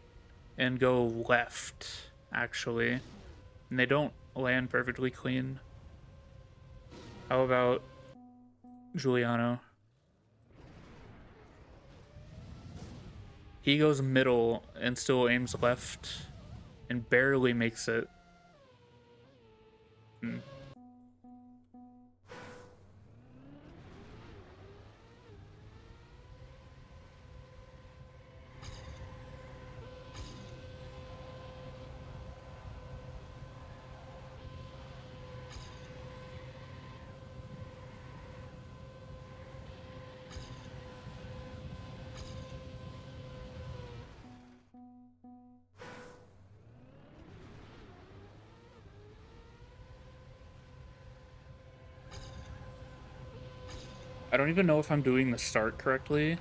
and go left, actually. And they don't land perfectly clean. How about Giuliano? He goes middle and still aims left and barely makes it. Hmm. I don't even know if I'm doing the start correctly.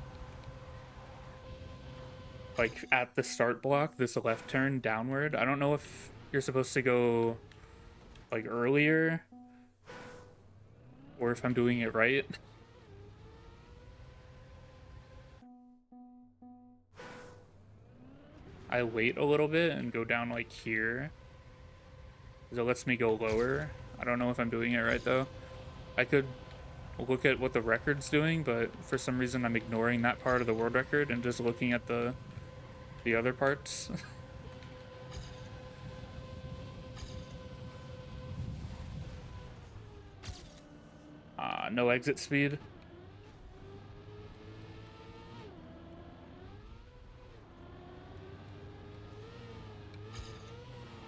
Like, at the start block, this left turn downward. I don't know if you're supposed to go, like, earlier. Or if I'm doing it right. I wait a little bit and go down, like, here. Because it lets me go lower. I don't know if I'm doing it right, though. I could look at what the record's doing, but for some reason I'm ignoring that part of the world record and just looking at the other parts. No exit speed.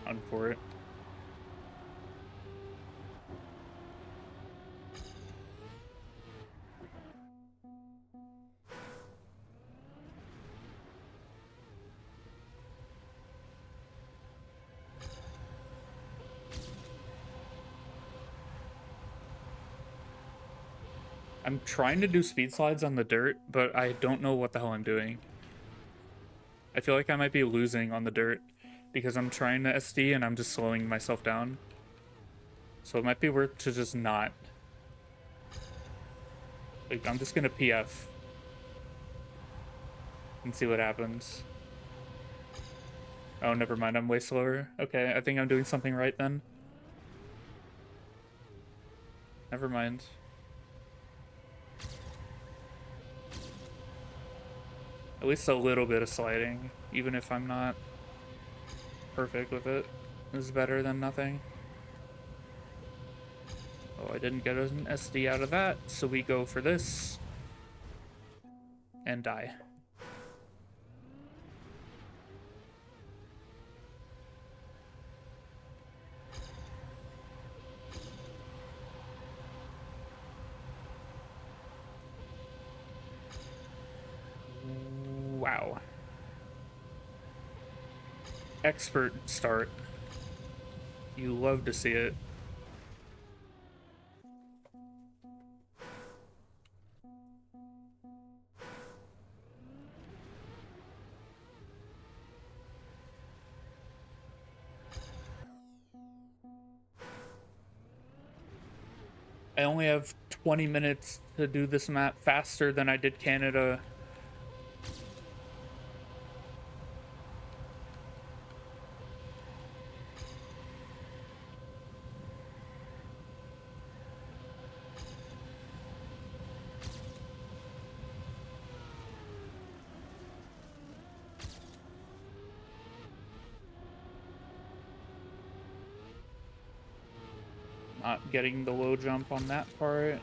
On for it. I'm trying to do speed slides on the dirt, but I don't know what the hell I'm doing. I feel like I might be losing on the dirt because I'm trying to SD and I'm just slowing myself down. So it might be worth to just not. Like, I'm just gonna PF and see what happens. Oh, never mind. I'm way slower. Okay, I think I'm doing something right then. Never mind. At least a little bit of sliding, even if I'm not perfect with it, is better than nothing. Oh, I didn't get an SD out of that, so we go for this. And die. Wow. Expert start. You love to see it. I only have 20 minutes to do this map faster than I did Canada. Not getting the low jump on that part.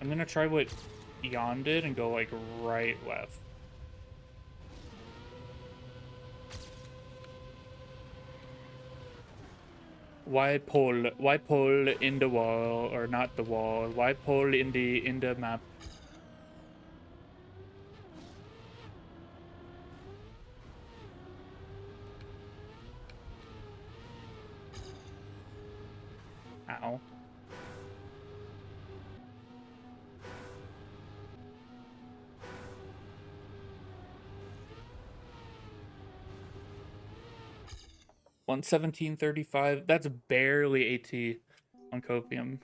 I'm gonna try what Jan did and go like right left. Why pull in the wall, or not the wall? Why pull in the map? Ow. $117.35. That's barely AT on copium.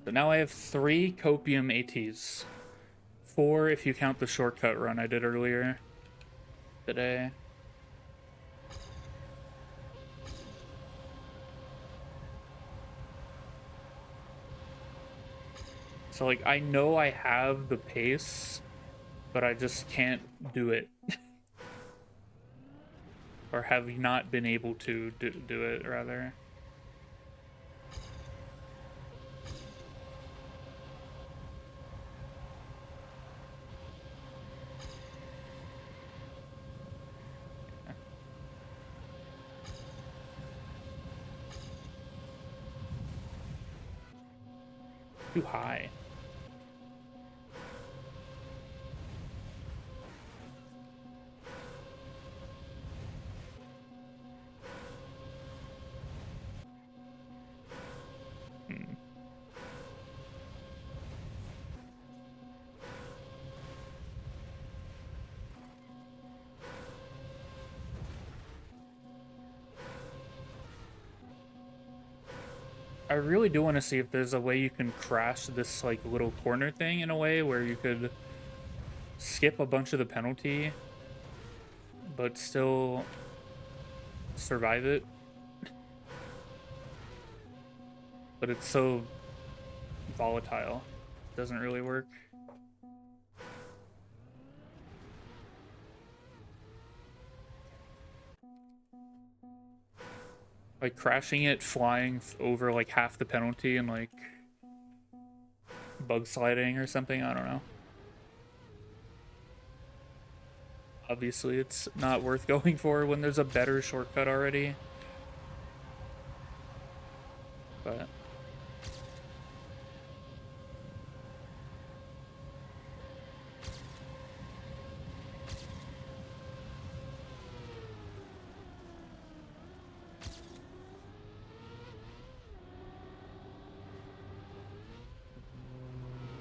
So now I have 3 copium ATs. 4 if you count the shortcut run I did earlier today. So like I know I have the pace, but I just can't do it. Or have not been able to do it, rather. Too high. I really do want to see if there's a way you can crash this like little corner thing in a way where you could skip a bunch of the penalty but still survive it. But it's so volatile. It doesn't really work. Like crashing it, flying over like half the penalty and like bug sliding or something, I don't know. Obviously it's not worth going for when there's a better shortcut already.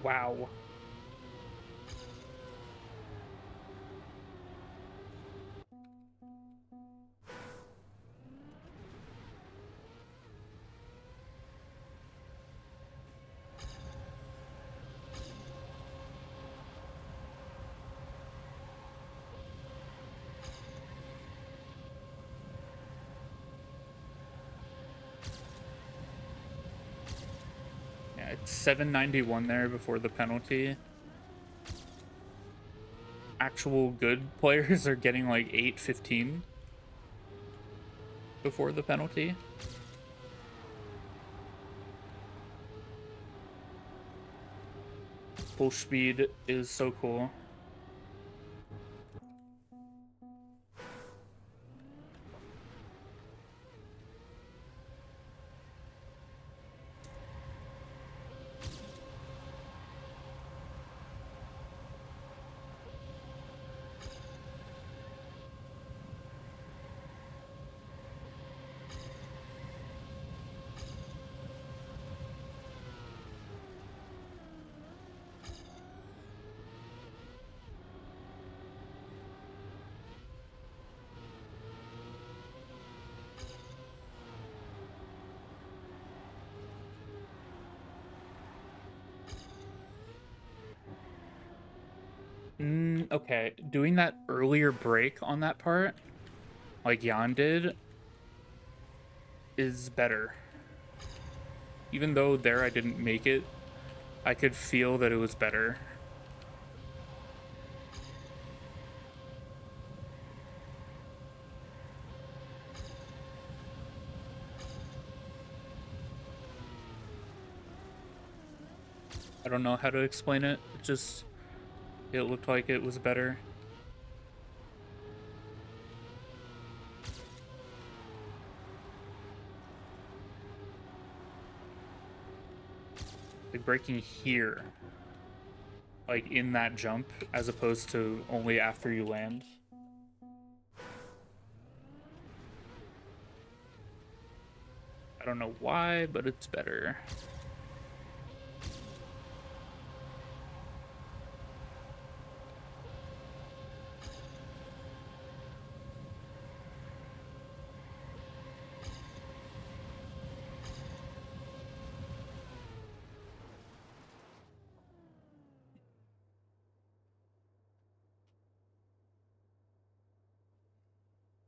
Wow. Yeah, it's 791 there before the penalty. Actual good players are getting like 815 before the penalty. Full speed is so cool. Okay, doing that earlier break on that part, like Jan did, is better. Even though there I didn't make it, I could feel that it was better. I don't know how to explain it. It looked like it was better. Like breaking here, like in that jump, as opposed to only after you land. I don't know why, but it's better.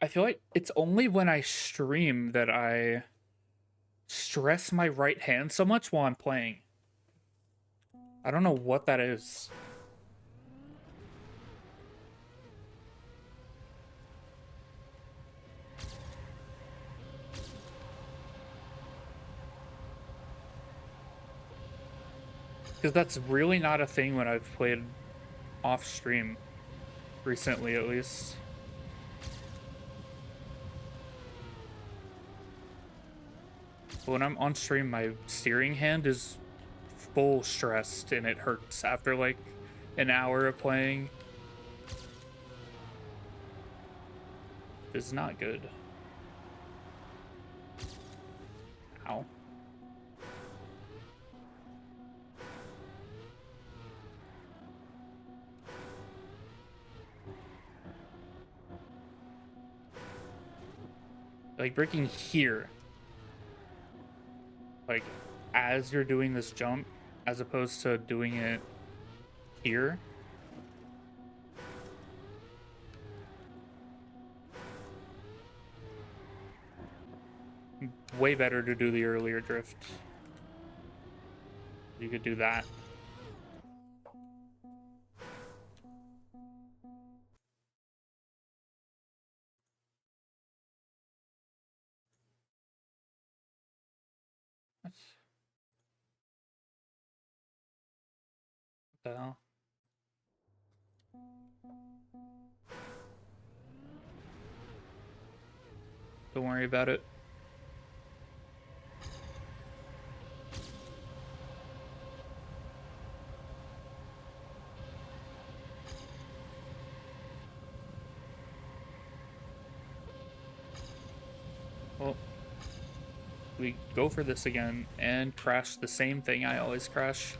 I feel like it's only when I stream that I stress my right hand so much while I'm playing. I don't know what that is. Because that's really not a thing when I've played off stream. Recently, at least. But when I'm on stream, my steering hand is full stressed and it hurts after like an hour of playing. It's not good. Ow. Like breaking here, like as you're doing this jump, as opposed to doing it here. Way better to do the earlier drift. You could do that. What the hell? Don't worry about it. Well, we go for this again and crash the same thing I always crash.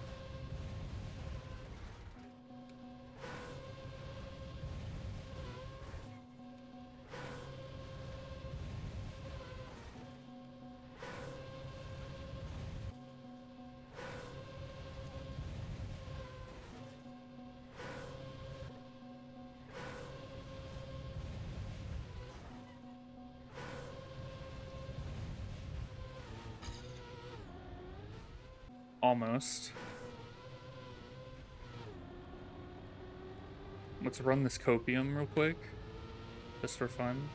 Almost. Let's run this copium real quick, just for fun.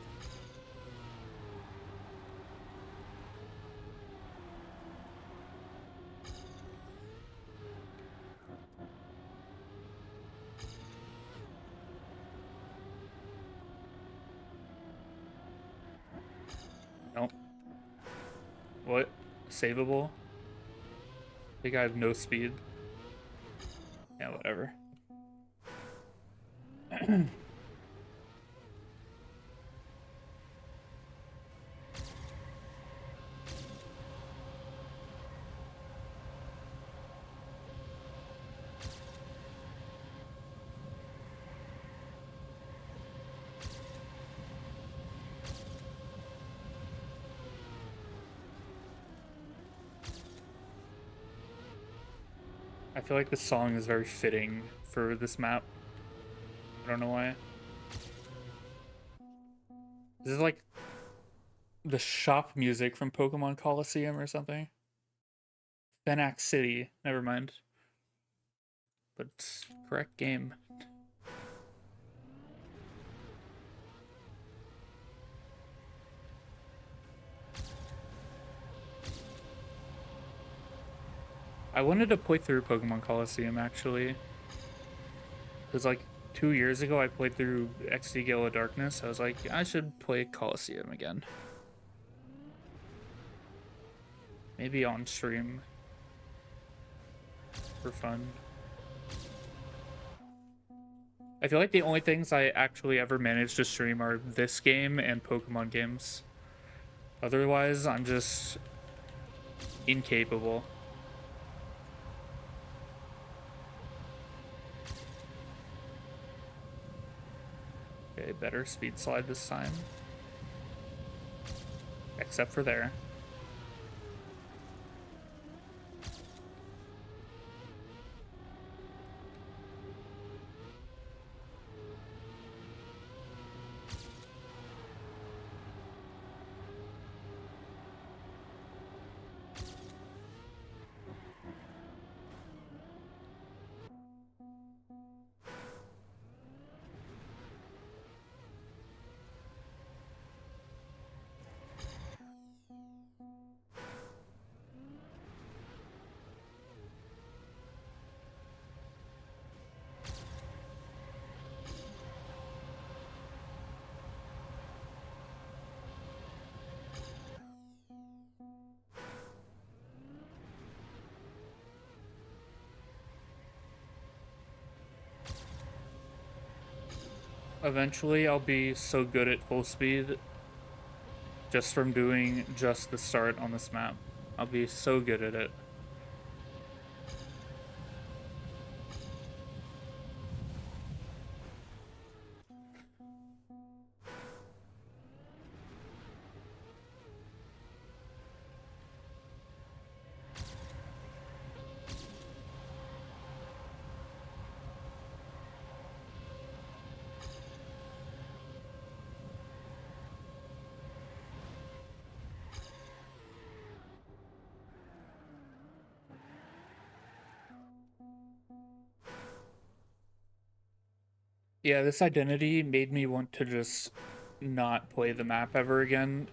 Nope. What? Savable? I think I have no speed. Yeah, whatever. I feel like this song is very fitting for this map. I don't know why. This is like the shop music from Pokemon Coliseum or something. Fenac City. Never mind. But it's correct game. I wanted to play through Pokemon Coliseum actually. Because like 2 years ago I played through XD Gale of Darkness. I was like, I should play Coliseum again. Maybe on stream. For fun. I feel like the only things I actually ever managed to stream are this game and Pokemon games. Otherwise, I'm just incapable. Okay, better speed slide this time. Except for there. Eventually, I'll be so good at full speed just from doing just the start on this map. I'll be so good at it. Yeah, this identity made me want to just not play the map ever again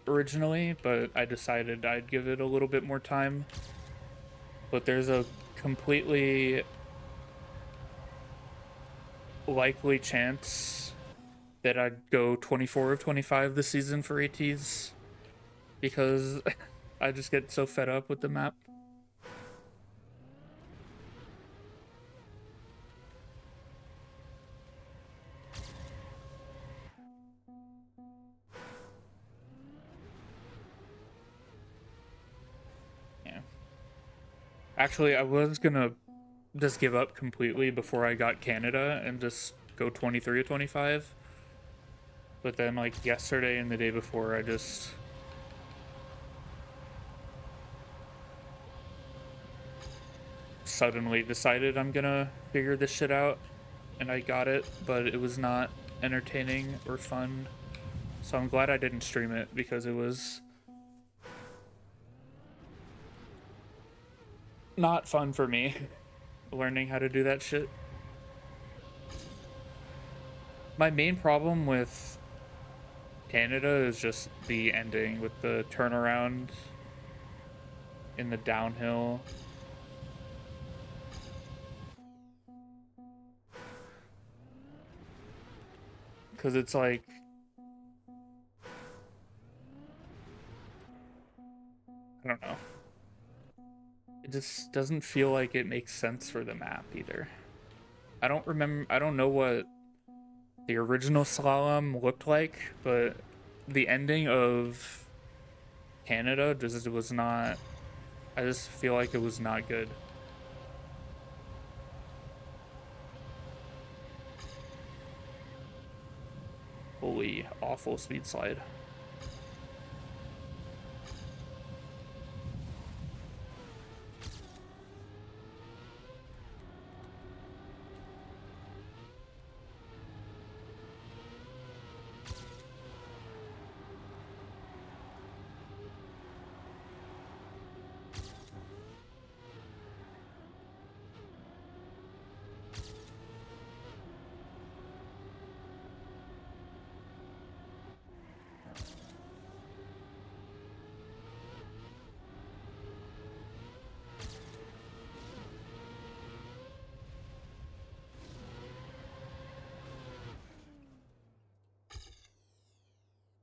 originally, but I decided I'd give it a little bit more time. But there's a completely likely chance that I'd go 24 of 25 this season for ATs because I just get so fed up with the map. Yeah. Actually, I was gonna just give up completely before I got Canada and just go 23 of 25. But then, like, yesterday and the day before, I just suddenly decided I'm gonna figure this shit out. And I got it, but it was not entertaining or fun. So I'm glad I didn't stream it because it was... not fun for me learning how to do that shit. My main problem with Canada is just the ending with the turnaround in the downhill. Because it's like, I don't know. It just doesn't feel like it makes sense for the map either. I don't know what the original slalom looked like, but the ending of Canada just was not, I just feel like it was not good. Holy awful speed slide.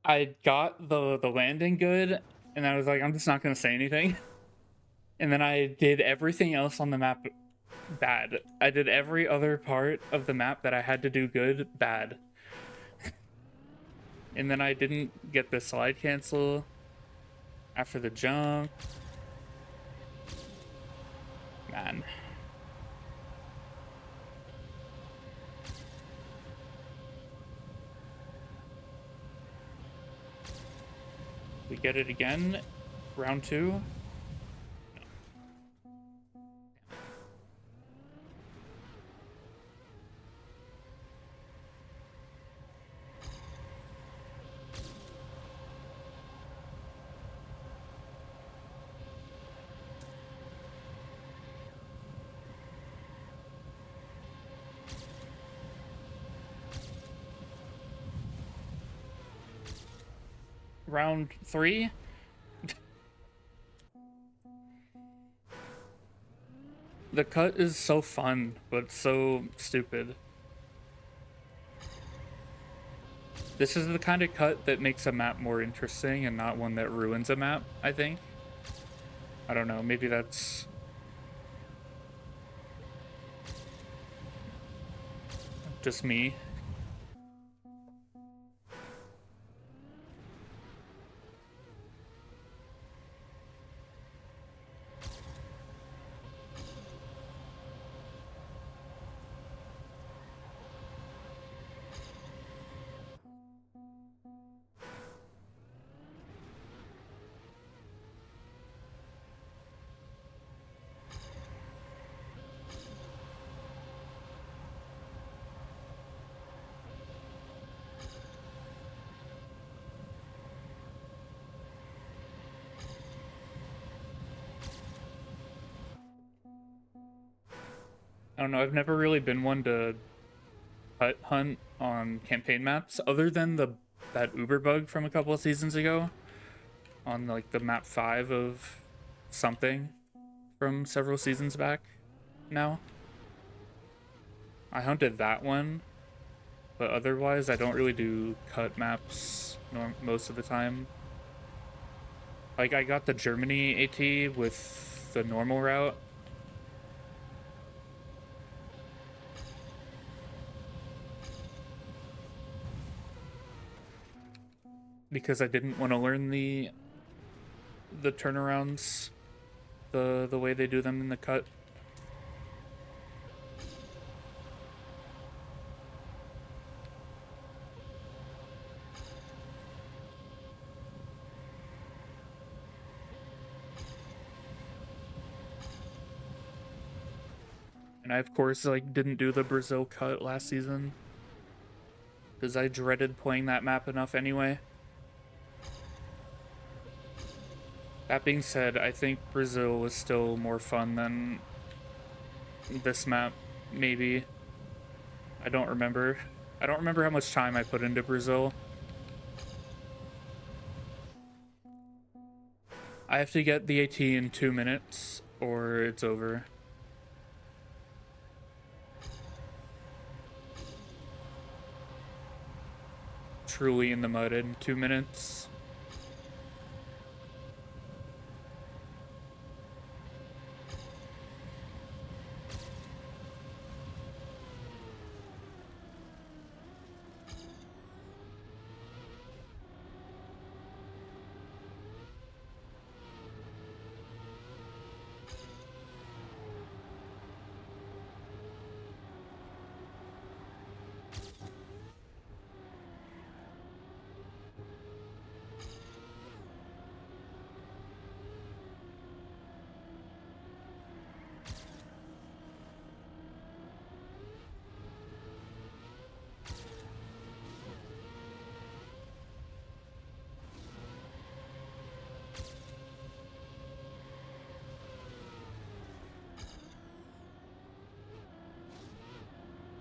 I got the landing good, and I was like, I'm just not gonna say anything. And then I did everything else on the map bad. I did every other part of the map that I had to do good bad. And then I didn't get the slide cancel after the jump. Man. We get it again. Round 2. Round 3. The cut is so fun, but so stupid. This is the kind of cut that makes a map more interesting and not one that ruins a map, I think. I don't know, maybe that's just me. I don't know, I've never really been one to cut hunt on campaign maps other than that Uber bug from a couple of seasons ago on like the map 5 of something from several seasons back now. I hunted that one, but otherwise I don't really do cut maps most of the time. Like I got the Germany AT with the normal route. Because I didn't want to learn the turnarounds the way they do them in the cut. And I of course like didn't do the Brazil cut last season because I dreaded playing that map enough anyway. That being said, I think Brazil is still more fun than this map, maybe. I don't remember. I don't remember how much time I put into Brazil. I have to get the AT in 2 minutes or it's over. Truly in the mud in 2 minutes.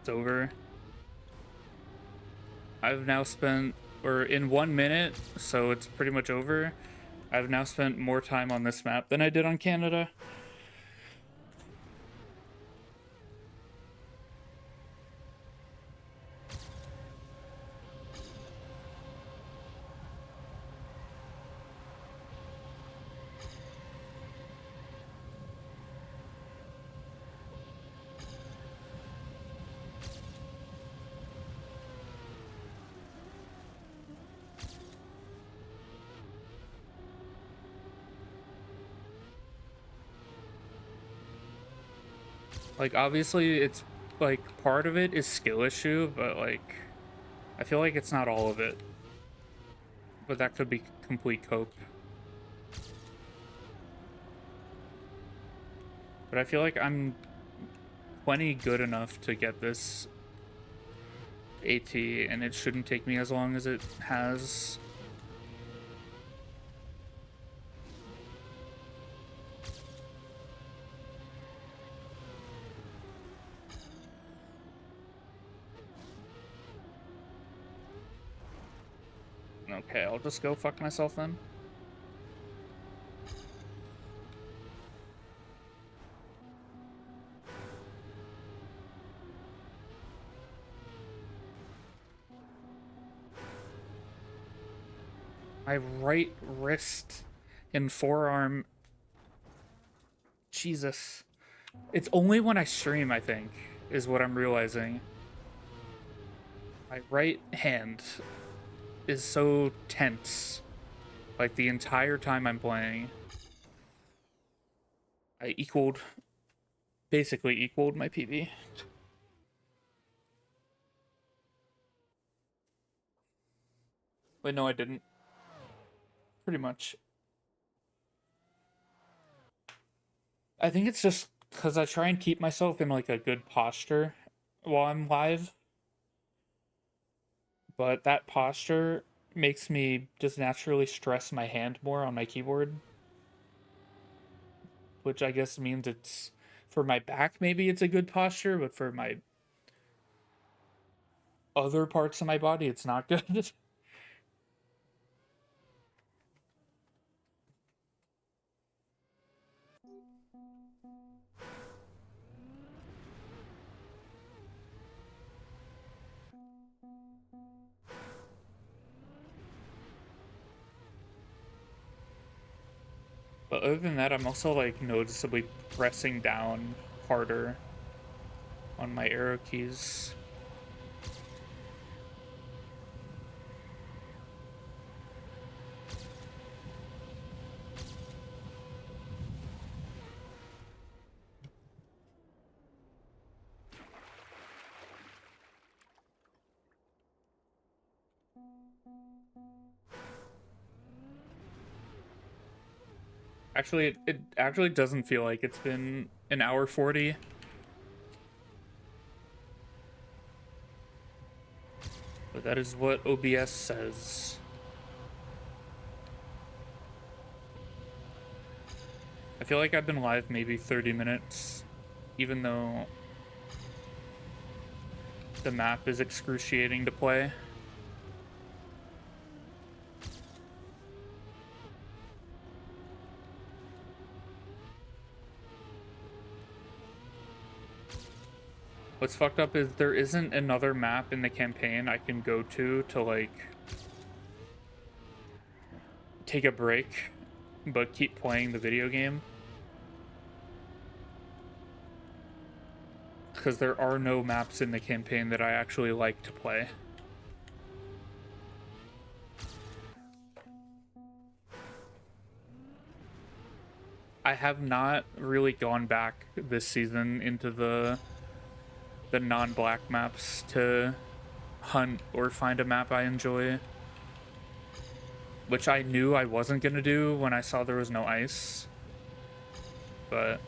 It's over. I've now spent, or in 1 minute, so it's pretty much over. I've now spent more time on this map than I did on Canada. Like, obviously, it's, like, part of it is skill issue, but, like, I feel like it's not all of it. But that could be complete cope. But I feel like I'm plenty good enough to get this AT, and it shouldn't take me as long as it has. Okay, I'll just go fuck myself then. My right wrist and forearm. Jesus. It's only when I stream, I think, is what I'm realizing. My right hand is so tense. Like, the entire time I'm playing. I basically equaled my PB. Wait, no, I didn't. Pretty much. I think it's just because I try and keep myself in, like, a good posture while I'm live. But that posture makes me just naturally stress my hand more on my keyboard. Which I guess means it's, for my back, maybe it's a good posture, but for my other parts of my body, it's not good. But other than that, I'm also, like, noticeably pressing down harder on my arrow keys. Actually, it actually doesn't feel like it's been an hour 40. But that is what OBS says. I feel like I've been live maybe 30 minutes, even though the map is excruciating to play. What's fucked up is there isn't another map in the campaign I can go to like take a break but keep playing the video game. Because there are no maps in the campaign that I actually like to play. I have not really gone back this season into the non-black maps to hunt or find a map I enjoy, which I knew I wasn't gonna do when I saw there was no ice, but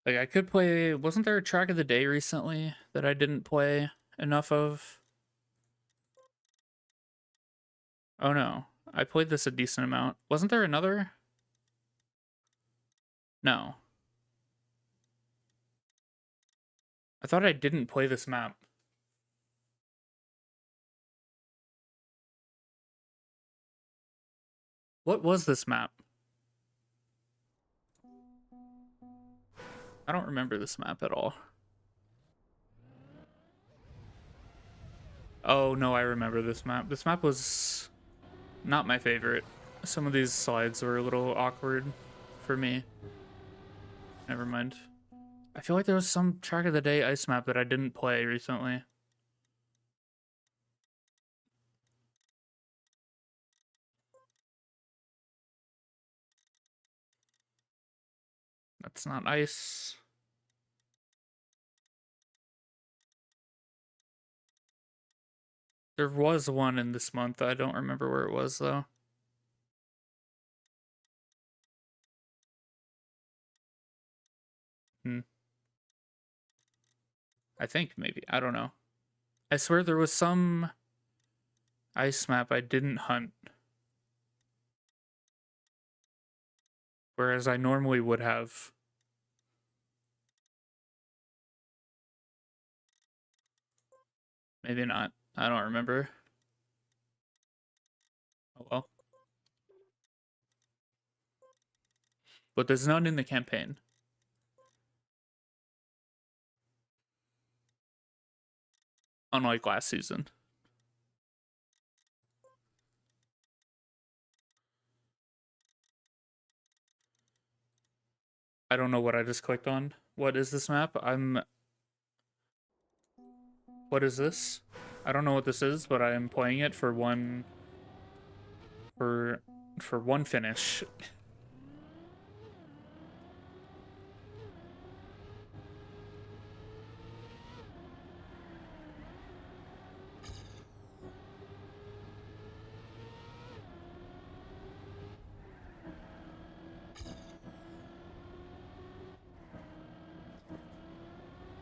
like I could play. Wasn't there a track of the day recently that I didn't play enough of? Oh no, I played this a decent amount. Wasn't there another? No. I thought I didn't play this map. What was this map? I don't remember this map at all. Oh no, I remember this map. This map was not my favorite. Some of these slides were a little awkward for me. Never mind. I feel like there was some track of the day ice map that I didn't play recently. That's not ice. There was one in this month. I don't remember where it was though. I think maybe. I don't know. I swear there was some ice map I didn't hunt. Whereas I normally would have. Maybe not. I don't remember. Oh well. But there's none in the campaign. Unlike last season. I don't know what I just clicked on. What is this map? What is this? I don't know what this is, but I am playing it for one finish.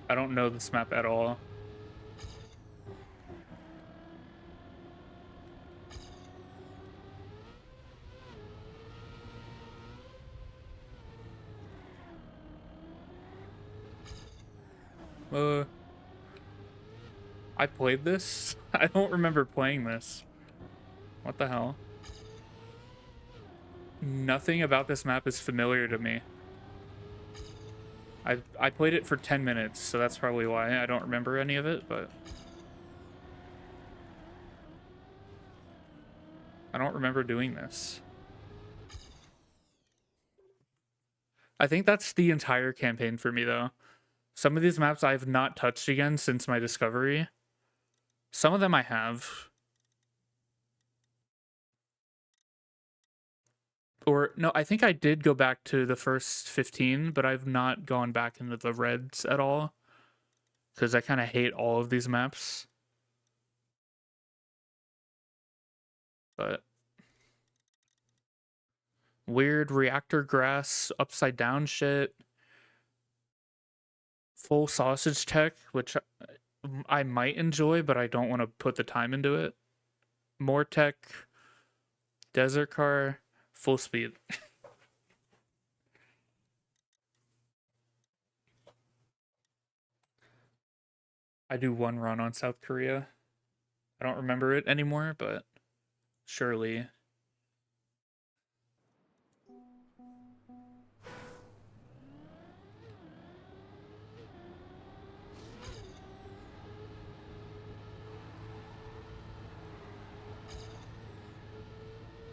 I don't know this map at all. I played this? I don't remember playing this. What the hell? Nothing about this map is familiar to me. I played it for 10 minutes, so that's probably why I don't remember any of it, but I don't remember doing this. I think that's the entire campaign for me, though. Some of these maps I've not touched again since my discovery. Some of them I have. Or, no, I think I did go back to the first 15, but I've not gone back into the reds at all. Because I kind of hate all of these maps. But weird reactor grass, upside down shit. Full sausage tech, which I might enjoy, but I don't want to put the time into it. More tech, desert car, full speed. I do one run on South Korea. I don't remember it anymore, but surely.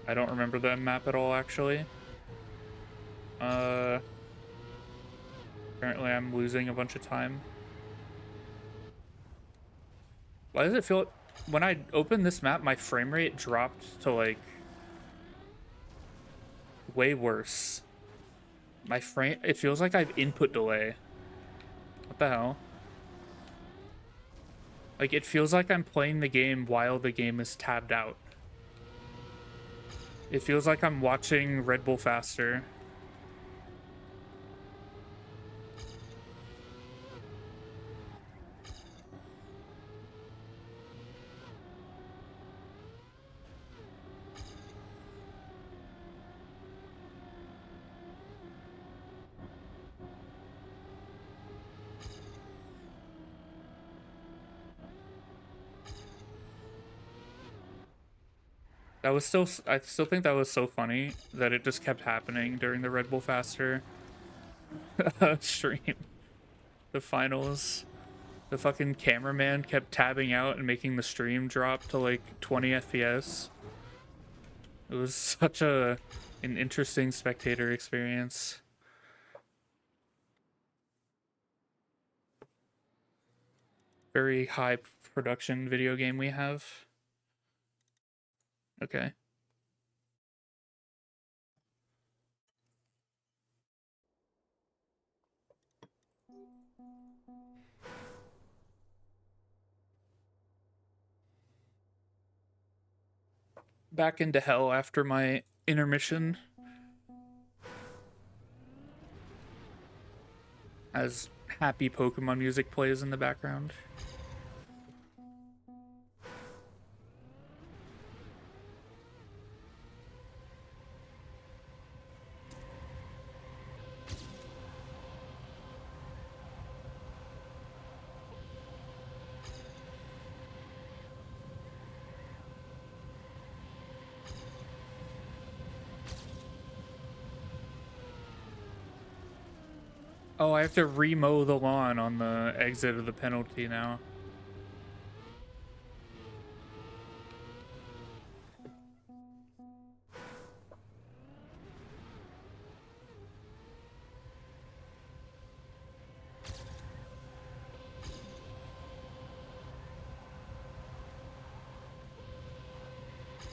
I don't remember the map at all, actually. Apparently I'm losing a bunch of time. Why does it feel... When I opened this map, my frame rate dropped to, like, way worse. My frame... It feels like I have input delay. What the hell? Like, it feels like I'm playing the game while the game is tabbed out. It feels like I'm watching Red Bull Faster. That was still... I still think that was so funny that it just kept happening during the Red Bull Faster stream. The finals. The fucking cameraman kept tabbing out and making the stream drop to like 20 FPS. It was such an interesting spectator experience. Very high production video game we have. Okay. Back into hell after my intermission. As happy Pokemon music plays in the background. Oh, I have to remow the lawn on the exit of the penalty now.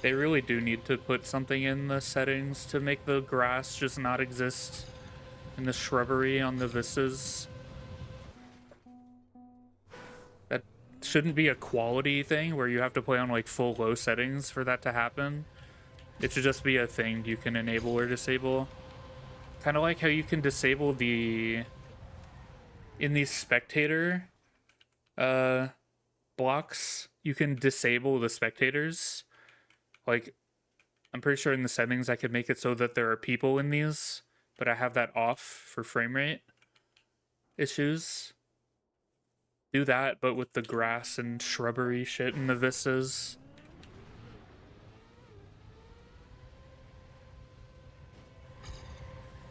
They really do need to put something in the settings to make the grass just not exist in the shrubbery on the vistas. That shouldn't be a quality thing where you have to play on like full low settings for that to happen. It should just be a thing you can enable or disable. Kind of like how you can disable the... In these spectator blocks, you can disable the spectators. Like, I'm pretty sure in the settings I could make it so that there are people in these, but I have that off for frame rate issues. Do that, but with the grass and shrubbery shit in the vistas.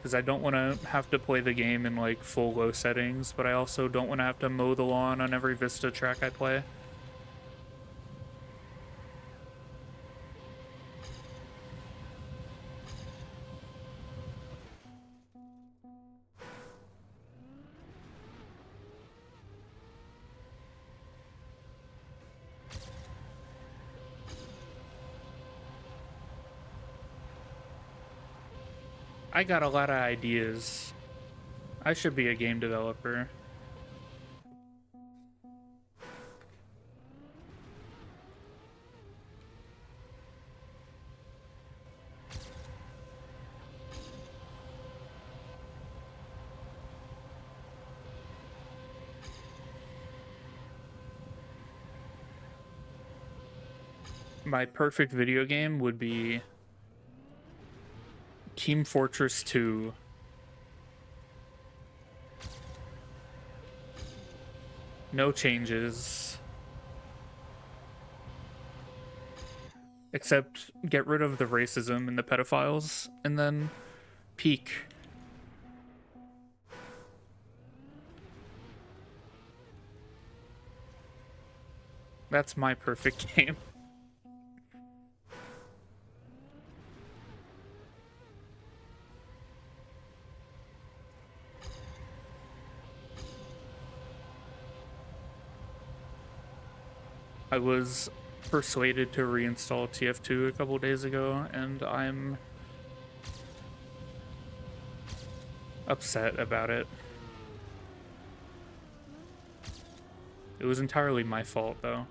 because I don't want to have to play the game in like full low settings, but I also don't want to have to mow the lawn on every Vista track I play. I got a lot of ideas. I should be a game developer. My perfect video game would be Team Fortress 2. No changes. Except get rid of the racism and the pedophiles, and then peak. That's my perfect game. I was persuaded to reinstall TF2 a couple days ago, and I'm upset about it. It was entirely my fault, though.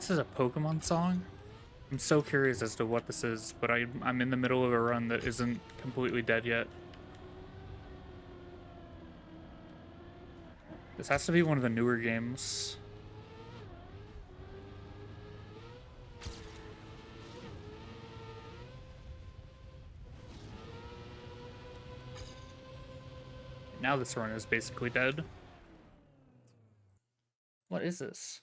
This is a Pokemon song? I'm so curious as to what this is, but I'm in the middle of a run that isn't completely dead yet. This has to be one of the newer games. Now this run is basically dead. What is this?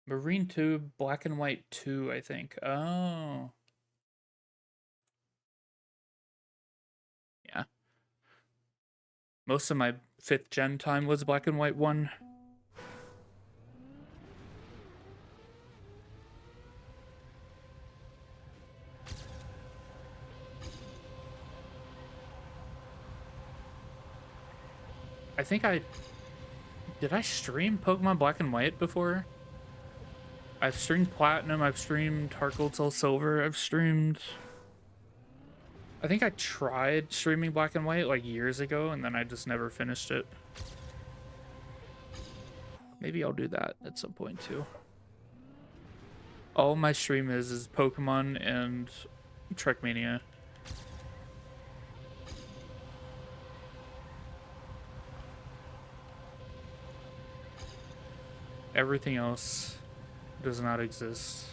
Marine 2, Black and White 2, I think. Oh. Yeah. Most of my 5th gen time was Black and White 1. I think did I stream Pokemon Black and White before? I've streamed Platinum, I've streamed Heart Gold Soul Silver, I've streamed... I think I tried streaming Black and White like years ago, and then I just never finished it. Maybe I'll do that at some point too. All my stream is Pokemon and Trackmania. Everything else does not exist.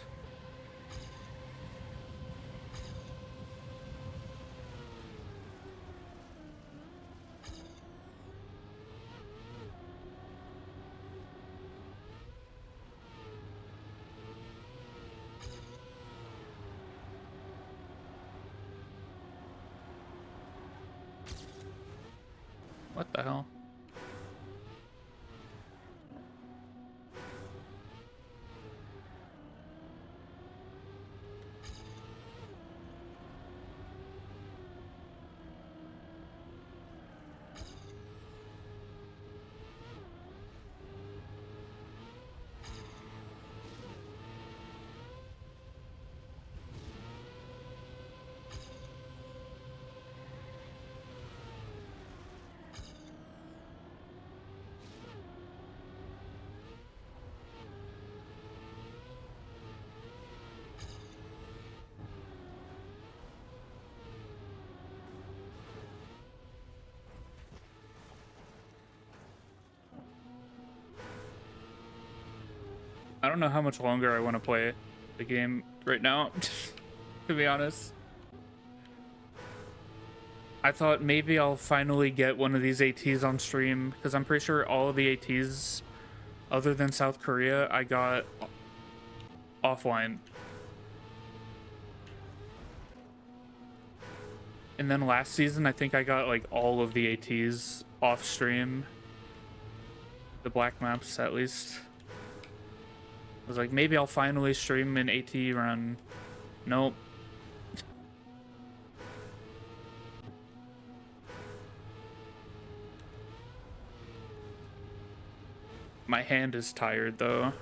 What the hell? I don't know how much longer I want to play the game right now, to be honest. I thought maybe I'll finally get one of these ATs on stream, because I'm pretty sure all of the ATs, other than South Korea, I got offline. And then last season, I think I got like all of the ATs off stream. The black maps, at least. I was like, maybe I'll finally stream an AT run. Nope. My hand is tired, though.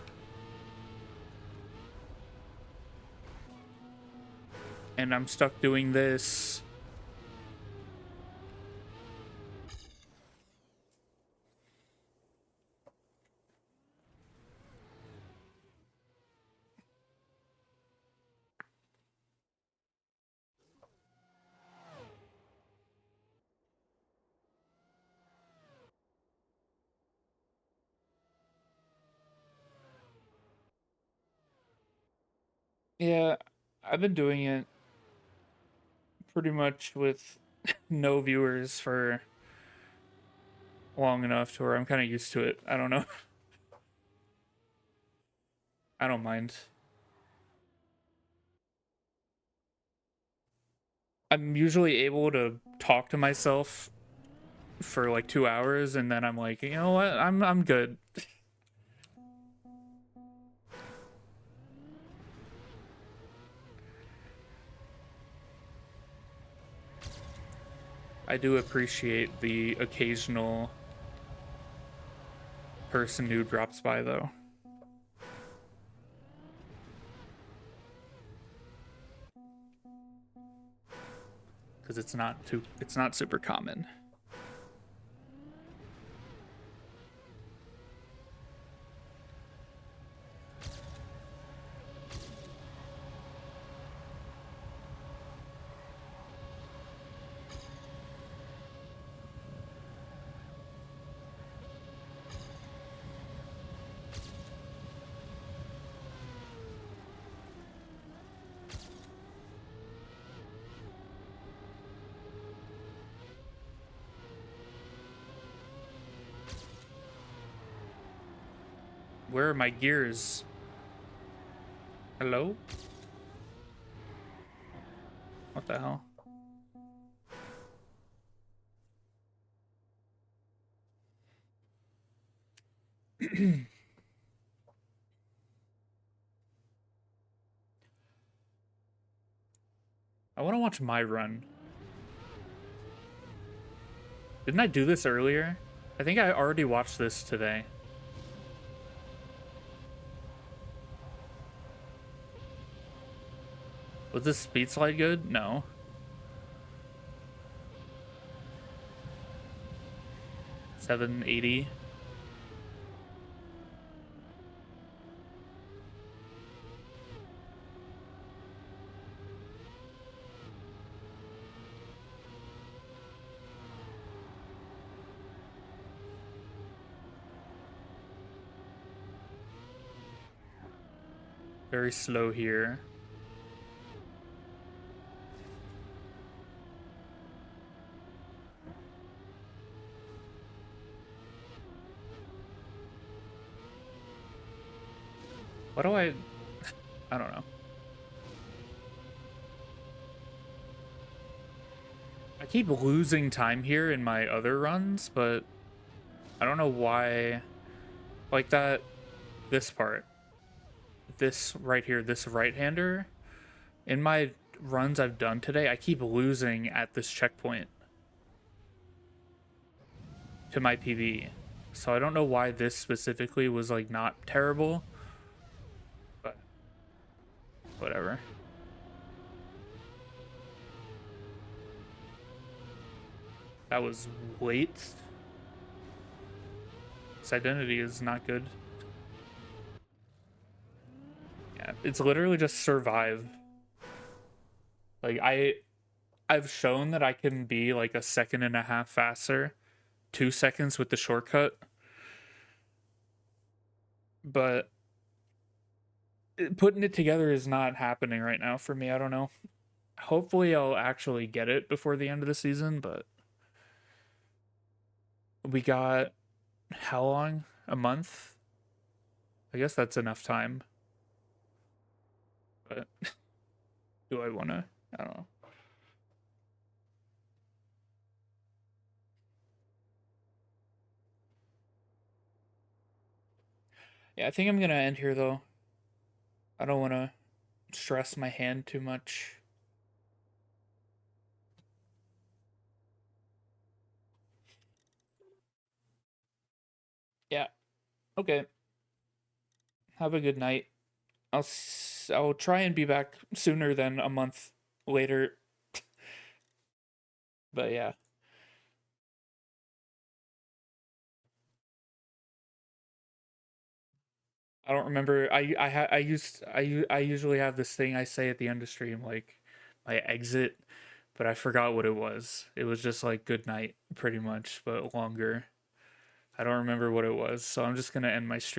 And I'm stuck doing this. Yeah, I've been doing it pretty much with no viewers for long enough to where I'm kind of used to it. I don't know. I don't mind. I'm usually able to talk to myself for like 2 hours, and then I'm like, you know what? I'm good. I do appreciate the occasional person who drops by, though. Because it's not super common. Where are my gears? Hello? What the hell? I want to watch my run. Didn't I do this earlier? I think I already watched this today. Was this speed slide good? No. $780. Very slow here. What do I don't know. I keep losing time here in my other runs, but I don't know why. Like this part. This right here, this right-hander. In my runs I've done today, I keep losing at this checkpoint to my PB. So I don't know why this specifically was like not terrible, but whatever. That was late. This identity is not good. Yeah, it's literally just survive. Like I've shown that I can be like a second and a half faster, 2 seconds with the shortcut, but putting it together is not happening right now for me. I don't know. Hopefully, I'll actually get it before the end of the season, but we got how long? A month? I guess that's enough time. But do I want to? I don't know. Yeah, I think I'm gonna end here though. I don't want to stress my hand too much. Yeah. Okay. Have a good night. I'll try and be back sooner than a month later. But yeah, I don't remember. I usually have this thing I say at the end of stream like my exit, but I forgot what it was. It was just like good night, pretty much, but longer. I don't remember what it was, so I'm just gonna end my stream.